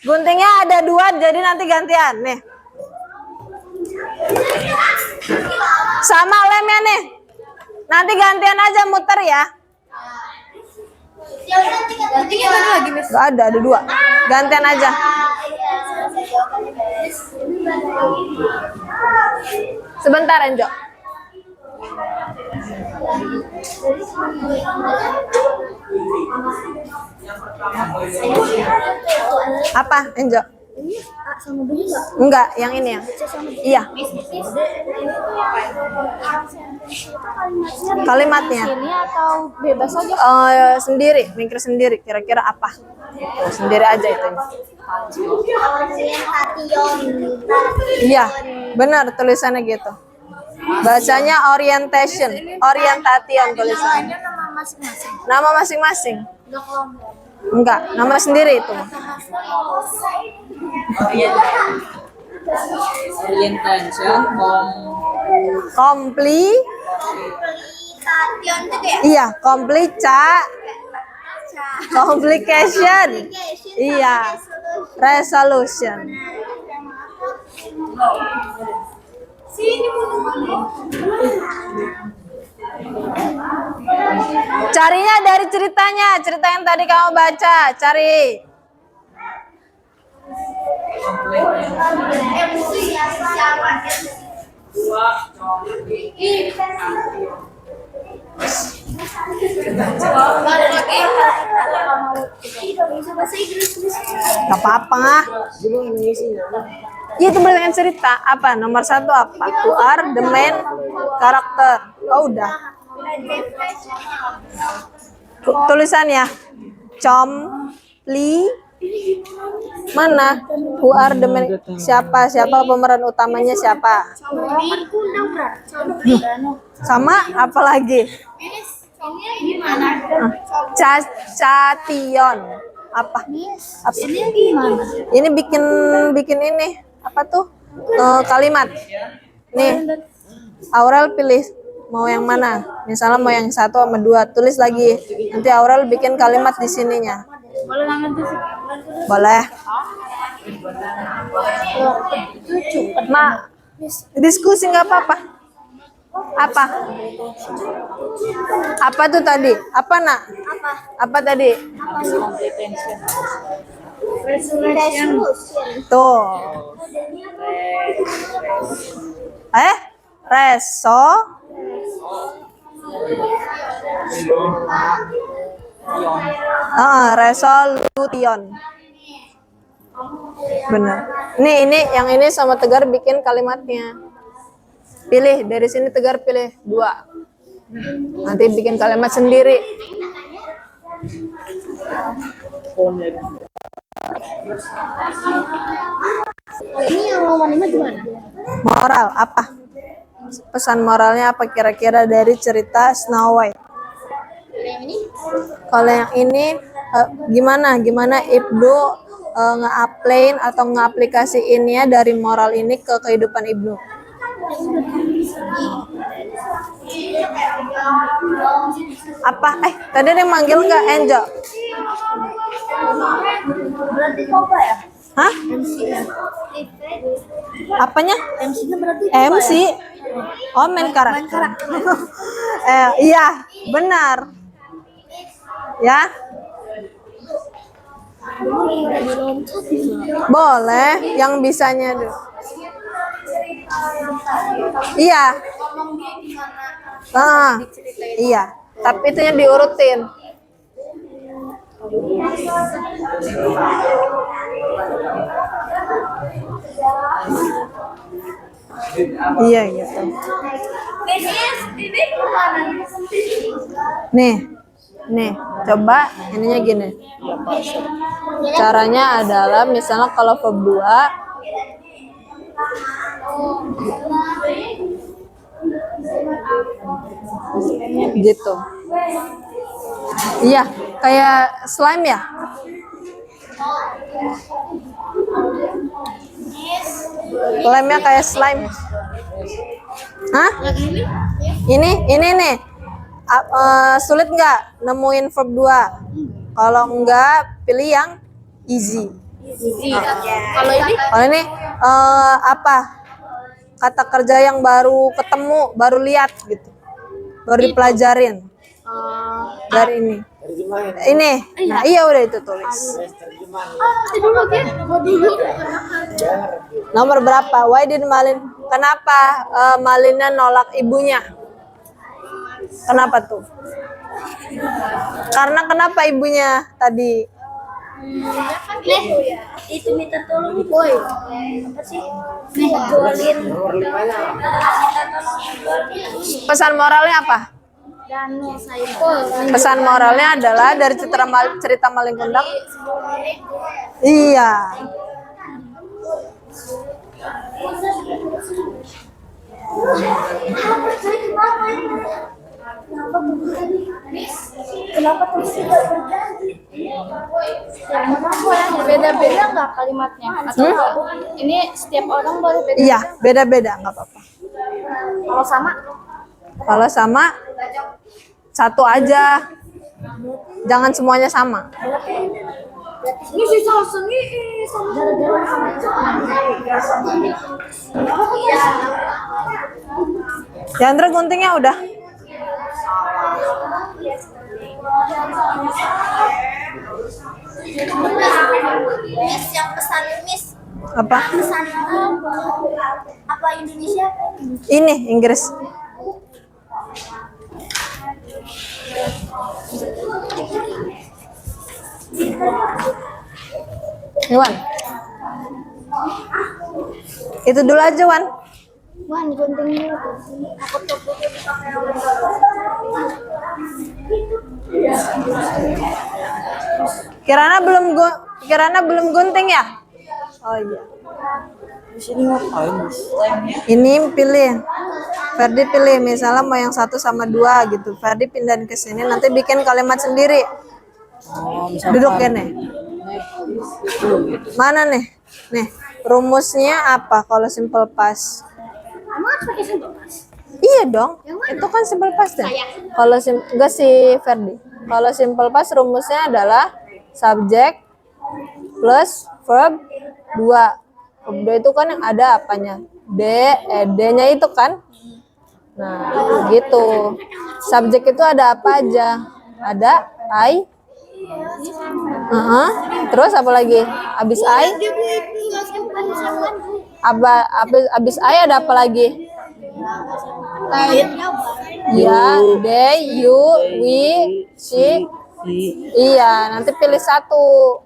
Guntingnya ada 2, jadi nanti gantian. Nih. Sama lemnya nih. Nanti gantian aja muter ya. Gak ada 2. Gantian aja. Sebentar, Enjo. Apa, Enjo? Enggak, yang ini ya. Iya. Kalimatnya. Ini atau bebas aja? Sendiri, mikir sendiri. Kira-kira apa? Sendiri aja itu. Iya, benar tulisannya gitu. Bacanya orientation, orientation tulisannya. Nama masing-masing. Nama masing-masing. Enggak kelompok. Enggak, nama sendiri itu. Orientation, Iya, complication. Iya, resolution. Carinya dari ceritanya, cerita yang tadi kamu baca, cari. Gak apa-apa. Itu berdasarkan cerita. Apa? Nomor 1 apa? Who are the main character? Oh udah. Tulisannya. Mana? Who are the main? Siapa pemeran utamanya siapa? Sama apa lagi? Cation. Apa? Ini bikin ini apa tuh? Kalimat. Nih. Aurel pilih mau yang mana? Misalnya mau yang 1 sama 2, tulis lagi. Nanti Aurel bikin kalimat di sininya. Boleh ngambil tuh. Boleh. Diskusi nggak apa-apa. Apa? Apa tuh tadi? Apa nak? Apa tadi? Tuh. Resolution. Benar. Ini yang ini sama Tegar bikin kalimatnya. Pilih dari sini, Tegar pilih 2. Nanti bikin kalimat sendiri. Ini yang nomor 5 gimana? Moral apa? Pesan moralnya apa kira-kira dari cerita Snow White? Kalau yang ini gimana Ibnu nge-apply atau nge-aplikasiinnya dari moral ini ke kehidupan Ibnu? Apa? Tadi ada yang manggil nggak, Enjo? Berarti coba ya? Hah? Apanya? MC-nya berarti MC. Oh, main karakter. Iya, benar. Ya. Boleh, yang bisanya dulu. Iya. Iya. Tapi itunya diurutin. Iya gitu. Nih, coba ininya gini. Caranya adalah misalnya kalau verb 2 gitu. Iya, kayak slime ya? Slime-nya kayak slime. Hah? Ini nih. Sulit nggak nemuin verb 2? Kalau enggak, pilih yang easy. Kalau ini apa? Kata kerja yang baru ketemu, baru lihat gitu. Baru dipelajarin. Dari ini. Ini. Nah, iya udah itu tulis. Nomor berapa? Why did Malin? Kenapa Malina nolak ibunya? Kenapa tuh? Karena kenapa ibunya tadi? Itu minta tolong boy. Apa sih? Jualin. Pesan moralnya apa? Danu Saipul. Pesan moralnya adalah dari cerita Malin Kundang. Iya. Kenapa tuh tidak berjanji? Beda-beda nggak kalimatnya? Atau ini setiap orang boleh beda? Iya, beda-beda, nggak apa-apa. Kalau sama? Kalau sama, satu aja. Jangan semuanya sama. Ini sih seni sama Chandra guntingnya udah. Miss yang pesan Miss. Apa? Pesan apa Indonesia? Ini Inggris. Wan. Itu dulu aja, Wan. Wan, gunting dulu. Aku tuh Kirana belum gunting ya? Oh iya. Di sini ngapain? Ini pilih. Ferdi pilih misalnya mau yang 1 sama 2 gitu. Ferdi pindahin ke sini nanti bikin kalimat sendiri. Duduk ya nih. Mana nih? Nih, rumusnya apa kalau simple past? Emang harus pakai simple past? Iya dong. Itu kan simple past ya. Kalau enggak sih Ferdi. Kalau simple past rumusnya adalah subject plus verb 2. Verb 2 itu kan yang ada apanya? D-nya itu kan? Nah, gitu. Subjek itu ada apa aja? Ada I. Terus apa lagi? Abis I? Abis I ada apa lagi? Ya, they, you, we, she. Iya, nanti pilih satu.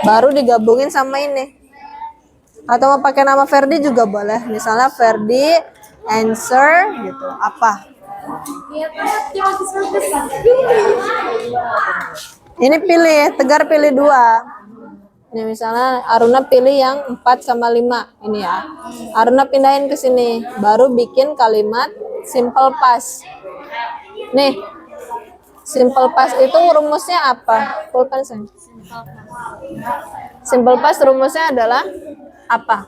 Baru digabungin sama ini. Atau mau pakai nama Ferdi juga boleh. Misalnya Ferdi answer gitu. Apa? Ini pilih, Tegar pilih 2. Ini misalnya Aruna pilih yang 4 sama 5. Ini ya. Aruna pindahin ke sini. Baru bikin kalimat simple past. Nih. Simple past itu rumusnya apa? Pulpen saya. Simple past rumusnya adalah apa?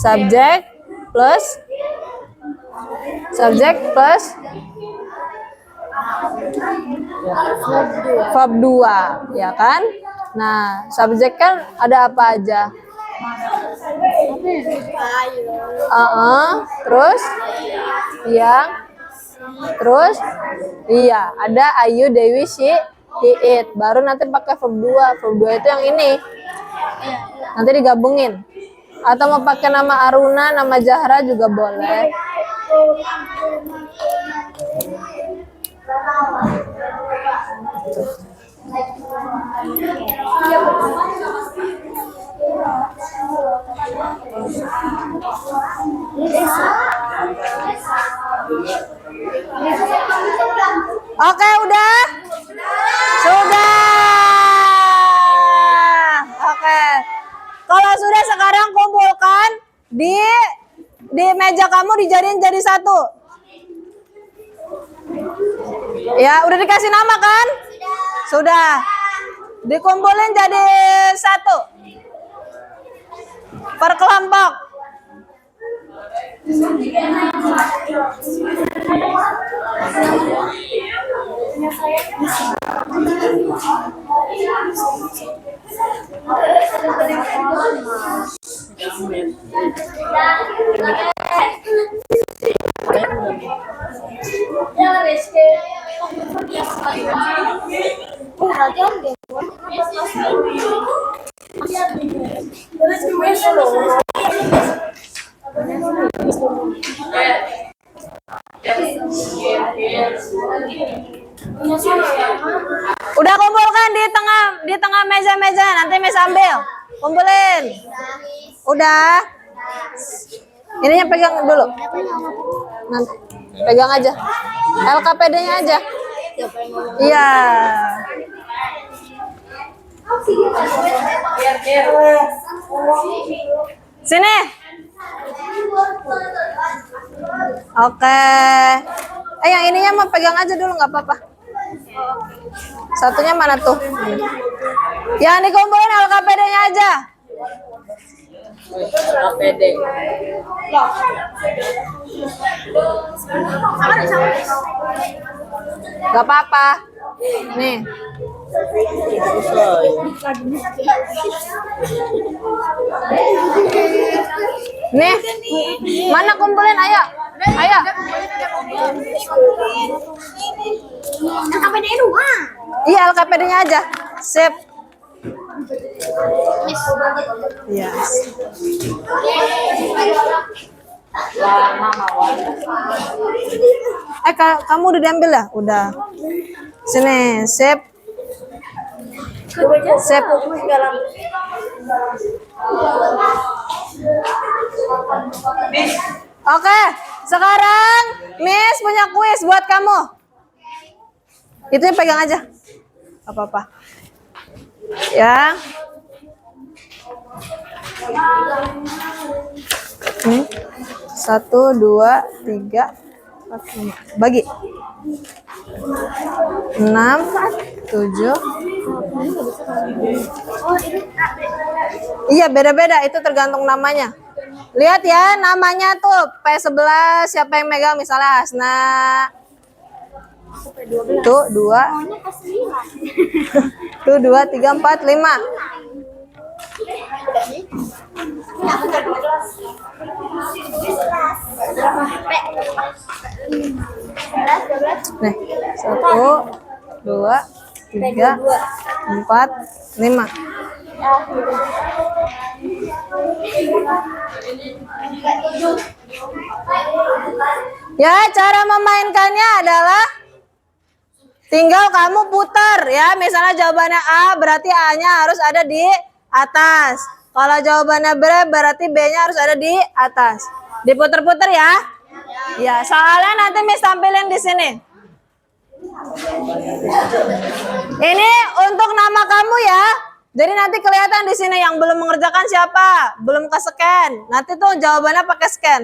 Subject plus verb 2, ya kan? Nah, subjek kan ada apa aja? Terus yang terus iya, ada Ayu, Dewi, she, he, it. Baru nanti pakai verb 2. Verb 2 itu yang ini. Nanti digabungin. Atau mau pakai nama Aruna, nama Zahra juga boleh. Oke, udah? Sudah. Oke. Kalau sudah sekarang kumpulkan di meja kamu dijadiin jadi satu. Ya, udah dikasih nama kan? Sudah. Dikumpulin jadi satu. Per kelompok. Udah kumpulkan di tengah meja-meja, nanti Miss ambil. Kumpulin. Udah. Ininya pegang dulu. Nanti pegang aja. LKPD-nya aja. Iya. Sini. Oke. Yang ininya mau pegang aja dulu, nggak apa-apa. Satunya mana tuh? Yang dikumpulin LKPD-nya aja. LKPD. Gak apa-apa. Nih. Nih. Mana kumpulin? Ayo. Ayo. LKPD dua. Iya, LKPD-nya aja. Sip. Yes. Kamu udah diambil ya? Udah. Sini, sip. Sip. Oke, sekarang Miss punya kuis buat kamu. Itu pegang aja. Apa-apa. Ya. Nih. 1, 2, 3, 4, 5. Bagi. 6, 7. Iya, beda-beda. Itu tergantung namanya. Lihat ya, namanya tuh P11 siapa yang megang, misalnya Hasna. Tuh 2. Tuh 2, 3, 4, 5. Nih, 1, 2, 3, 4, 5. Ya, cara memainkannya adalah tinggal kamu putar ya. Misalnya jawabannya A, berarti A-nya harus ada di atas. Kalau jawabannya B, berarti B-nya harus ada di atas. Diputer-puter ya. Ya, soalnya nanti Miss tampilin di sini. Ini untuk nama kamu ya. Jadi nanti kelihatan di sini yang belum mengerjakan siapa, belum ke scan. Nanti tuh jawabannya pakai scan.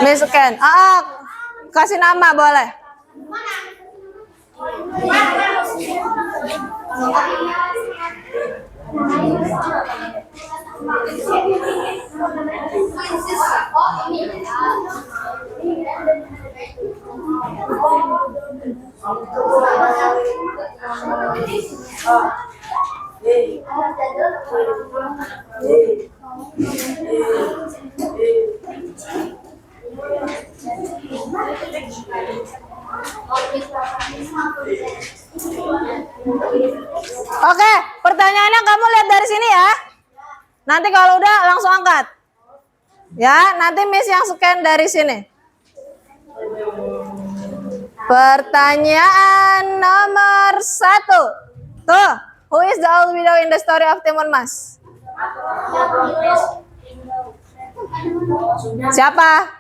Miss scan. Kasih nama boleh. Oke, pertanyaannya kamu lihat dari sini ya. Nanti kalau udah langsung angkat. Ya, nanti Miss yang scan dari sini. Pertanyaan nomor 1. Tuh, Who is the old widow in the story of Timun Mas? Siapa?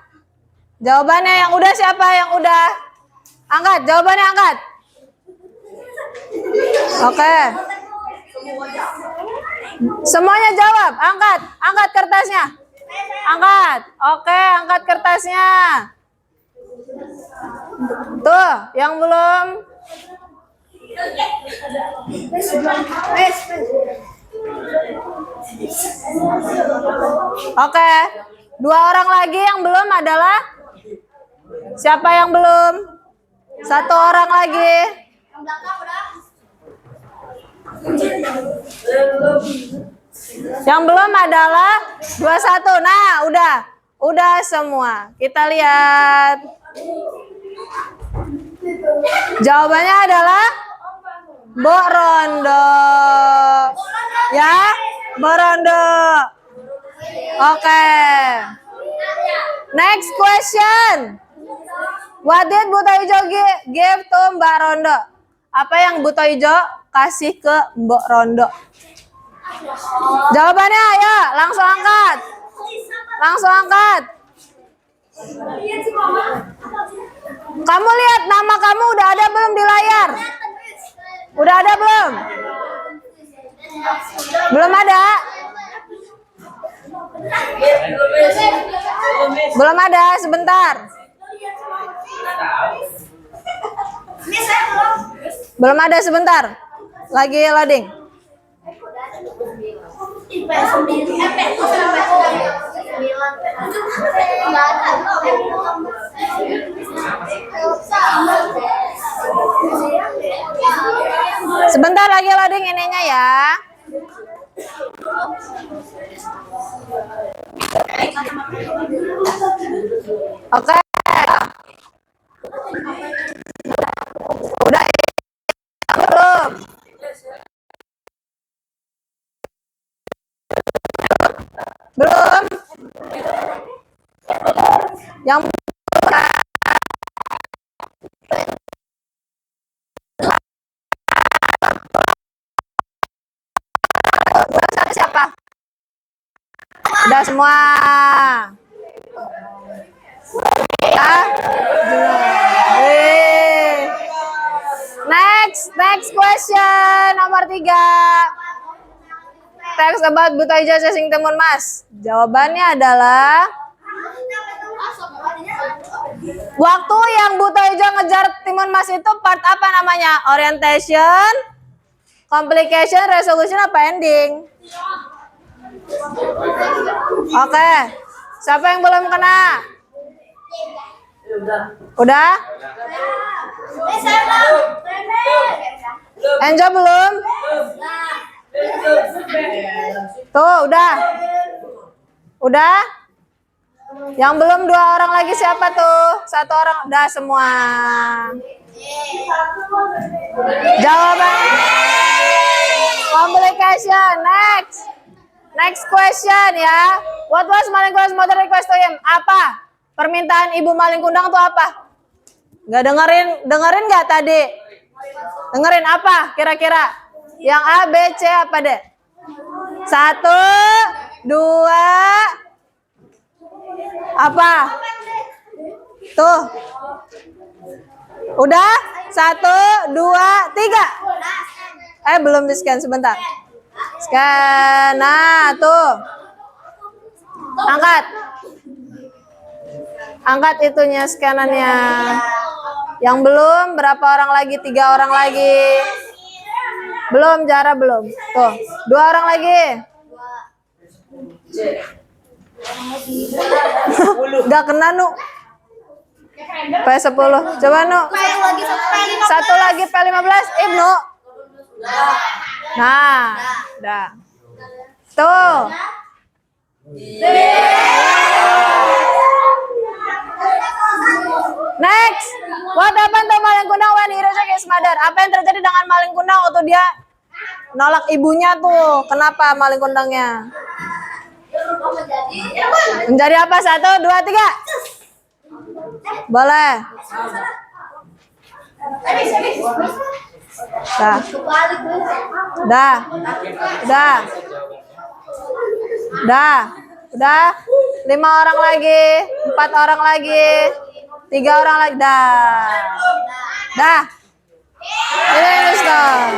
Jawabannya yang udah siapa? Yang udah? Angkat, jawabannya angkat. Oke. Semuanya jawab, angkat kertasnya. Angkat. Oke, angkat kertasnya. Tuh, yang belum. Oke. 2 orang lagi yang belum adalah siapa yang belum? 1 orang lagi. Yang belum adalah 21. Nah, udah semua. Kita lihat. Jawabannya adalah Mbok Rondo. Ya, Mbok Rondo. Oke. Next question. What did Buto Ijo give to Mbak Rondo? Apa yang Buto Ijo kasih ke Mbok Rondo? Jawabannya ayo, langsung angkat. Langsung angkat. Kamu lihat nama kamu udah ada belum di layar? Udah ada belum? Belum ada? Belum ada, sebentar. Belum ada, sebentar. Lagi loading. Sebentar lagi loading ininya ya. Oke. Udah belum? Belum? Yang siapa? Udah semua. Ya. Next question nomor 3. Text about Buto Ijo chasing Timun Mas. Jawabannya adalah waktu yang Buto Ijo ngejar Timun Mas itu part apa namanya? Orientation, complication, resolution, apa ending? Oke. Siapa yang belum kena? Udah? Enjo belum? Tuh, udah. Udah? Yang belum 2 orang lagi siapa tuh? 1 orang, udah semua. Jawaban complication. Next question ya. What was Malingkundang's mother request to him? Apa? Permintaan Ibu Malingkundang tuh apa? Nggak dengerin nggak tadi? Dengerin apa kira-kira? Yang A, B, C apa deh? 1, 2, apa? Tuh. Udah? 1, 2, 3. Belum di scan, sebentar. Scan. Nah, tuh. Angkat itunya, scanannya. Yang belum, berapa orang lagi? 3 orang lagi. Belum, Jara belum. Tuh, 2 orang lagi. Gak kena, Nu. P10. Coba, Nu. 1 lagi P15. Ibnu. Nah, dah. Tuh. Next, what happened to Malingkundang when he rejected his mother? Apa yang terjadi dengan Malingkundang waktu dia nolak ibunya tuh? Kenapa Malingkundangnya? Menjadi apa? 1, 2, 3. Boleh. Dah. Kebalik nih. Dah. Udah. Udah. Udah. 5 orang lagi. 4 orang lagi. 3 orang lagi. Dah. Dah. Ini stop.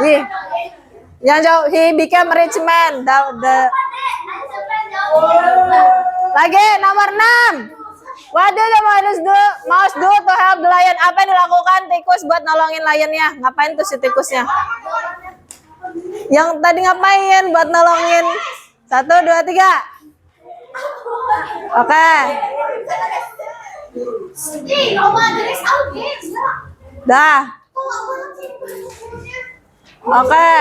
Wih. Yang jauh. He became rich man. Lagi nomor 6. What do the mouse do to help the lion? Apa yang dilakukan tikus buat nolongin lionnya? Ngapain tuh si tikusnya? Yang tadi ngapain buat nolongin? 1, 2, 3. Oke. Dah. Oke.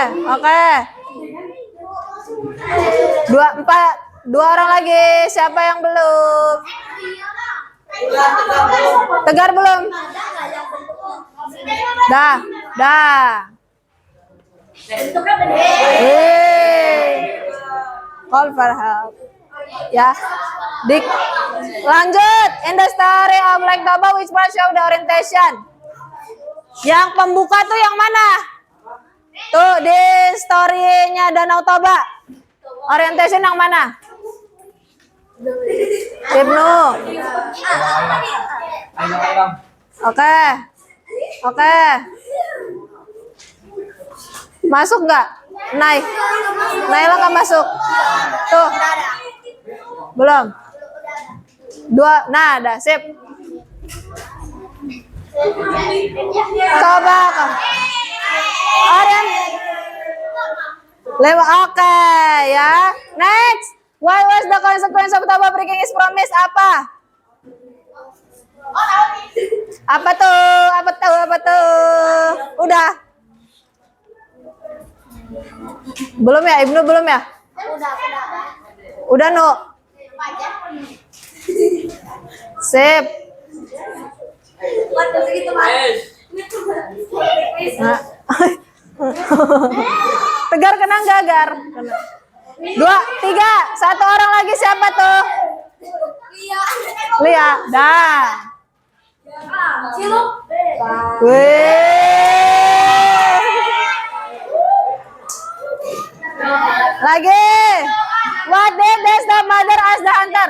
2 orang lagi. Siapa yang belum? Tegar belum? Dah. Call for help. Ya. Lanjut. In the story of Lake Toba, which part show the orientation? Yang pembuka tuh yang mana? Tuh di story-nya Danau Toba. Orientation yang mana? Ibnu. Oke. Masuk nggak? Naila nggak masuk. Tuh. Belum. 2. Nah, ada. Sip. Coba kan. Oke, ya. Next. What was the consequence of Toba breaking his promise? Apa? Apa tuh? Udah. Belum ya? Ibnu belum ya? Udah, Nu. Sip. Nah. Tegar kena nggak, Gar? 2, 3, 1 orang lagi siapa tuh? Lia. Dah. Lagi. What did the stepmother ask the hunter?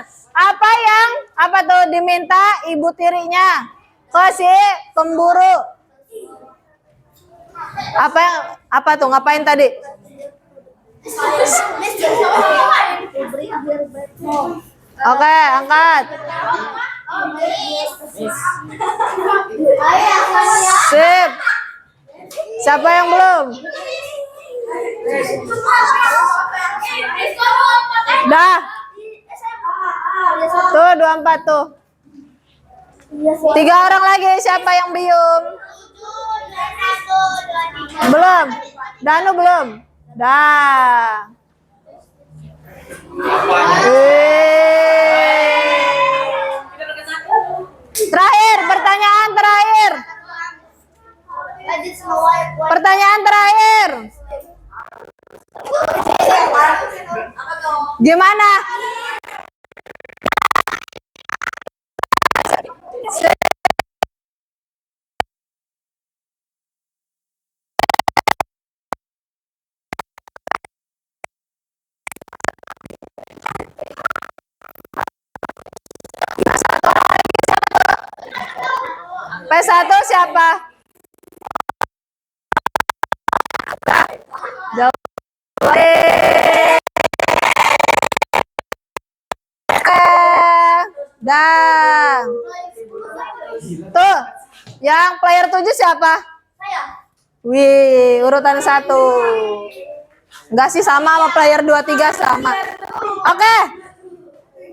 Apa tuh diminta ibu tirinya ke si pemburu? Apa tuh ngapain tadi? Oke, angkat. Sip. Siapa yang belum? Dah. Tuh 24 tuh. 3 orang lagi. Siapa yang belum? Belum. Danu belum. Dah. Terakhir, pertanyaan terakhir. Pertanyaan terakhir. Gimana? P1 siapa? Jawab. Dah. Tuh, yang player 7 siapa? Wih, urutan 1. Enggak sih, sama player 2, 3 sama. Oke.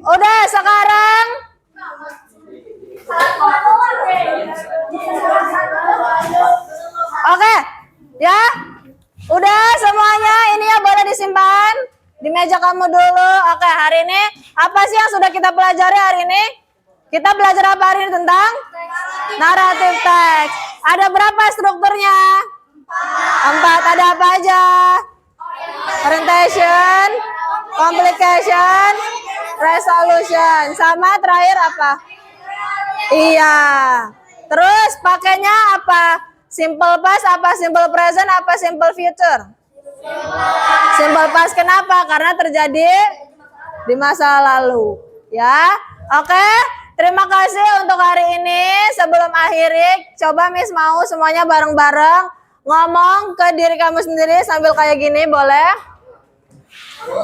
Udah sekarang. Oke, ya. Udah semuanya, ini ya boleh disimpan di meja kamu dulu. Oke, hari ini apa sih yang sudah kita pelajari hari ini? Kita belajar apa hari ini tentang naratif teks. Ada berapa strukturnya? 4. Ada apa aja? Orientation, complication, resolution. Sama terakhir apa? Iya. Terus pakainya apa? Simple past apa simple present apa simple future? Simple past kenapa? Karena terjadi di masa lalu. Ya, oke. Terima kasih untuk hari ini. Sebelum akhiri, coba Miss mau semuanya bareng-bareng ngomong ke diri kamu sendiri sambil kayak gini, boleh?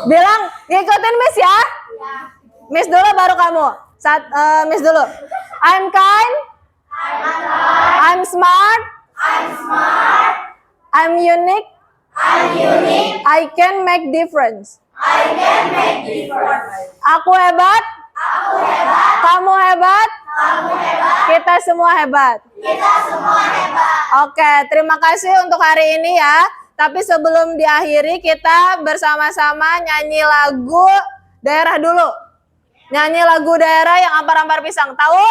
Bilang, ngikutin Miss ya. Miss dulu baru kamu. Miss dulu. I'm kind. I'm smart. I'm unique. I can make difference. Aku hebat. Kamu hebat. Kita semua hebat. Oke, terima kasih untuk hari ini ya. Tapi sebelum diakhiri kita bersama-sama nyanyi lagu daerah dulu. Nyanyi lagu daerah yang ampar-ampar pisang. Tahu?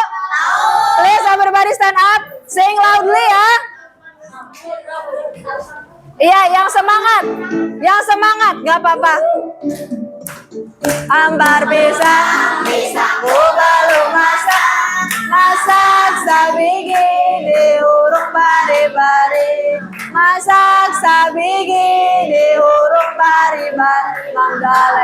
Please everybody stand up. Sing loudly ya. Iya, yang semangat. Yang semangat, gak apa-apa. Ampar pisang, pisangku belum masak. Masak sabigi diurung pari-pari. Masak sabigi diurung pari-pari. Mangga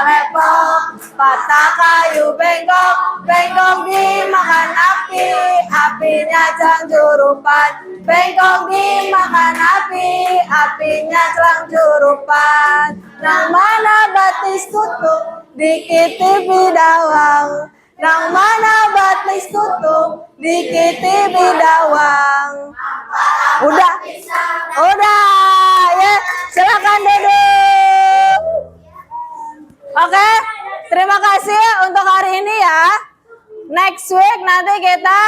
lepok, patah kayu bengkok. Bengkok dimakan api, apinya cangcurupan. Bengkok dimakan api, apinya cangcurupan. Nang mana batis tutup, dikiti bidawang. Nang mana batis tutup, dikiti bidawang. Udah, ya, silakan duduk. Oke, terima kasih untuk hari ini ya. Next week nanti kita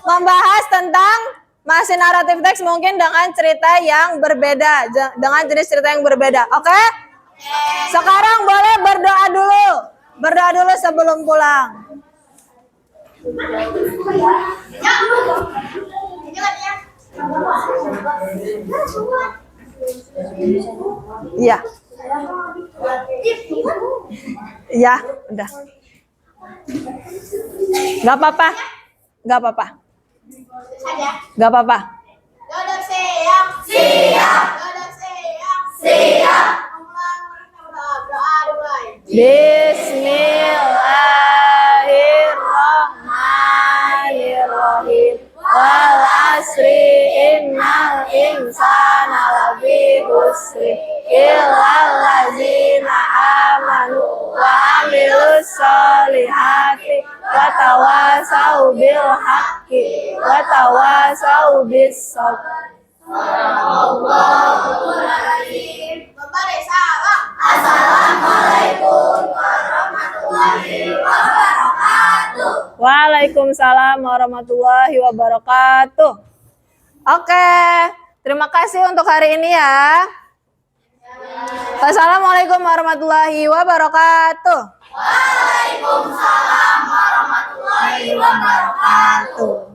membahas tentang masih naratif teks mungkin dengan cerita yang berbeda, dengan jenis cerita yang berbeda. Oke? Sekarang boleh berdoa dulu. Berdoa dulu sebelum pulang. Iya. Iya, udah. Gak apa-apa. Gak apa-apa. Gak apa-apa. Dodot siap. Siap. Dodot siap. Siap. Doa mulai. Bismillahirrahmanirrahim. Wal asri innal insana lafi khusri illal ladzina amanu wa amilus solihati wa tawasau bil haqqi wa tawasau bis sabr. Kembali salam. Assalamualaikum warahmatullahi wabarakatuh. Waalaikumsalam warahmatullahi wabarakatuh. Oke, terima kasih untuk hari ini ya. Wassalamualaikum warahmatullahi wabarakatuh. Waalaikumsalam warahmatullahi wabarakatuh.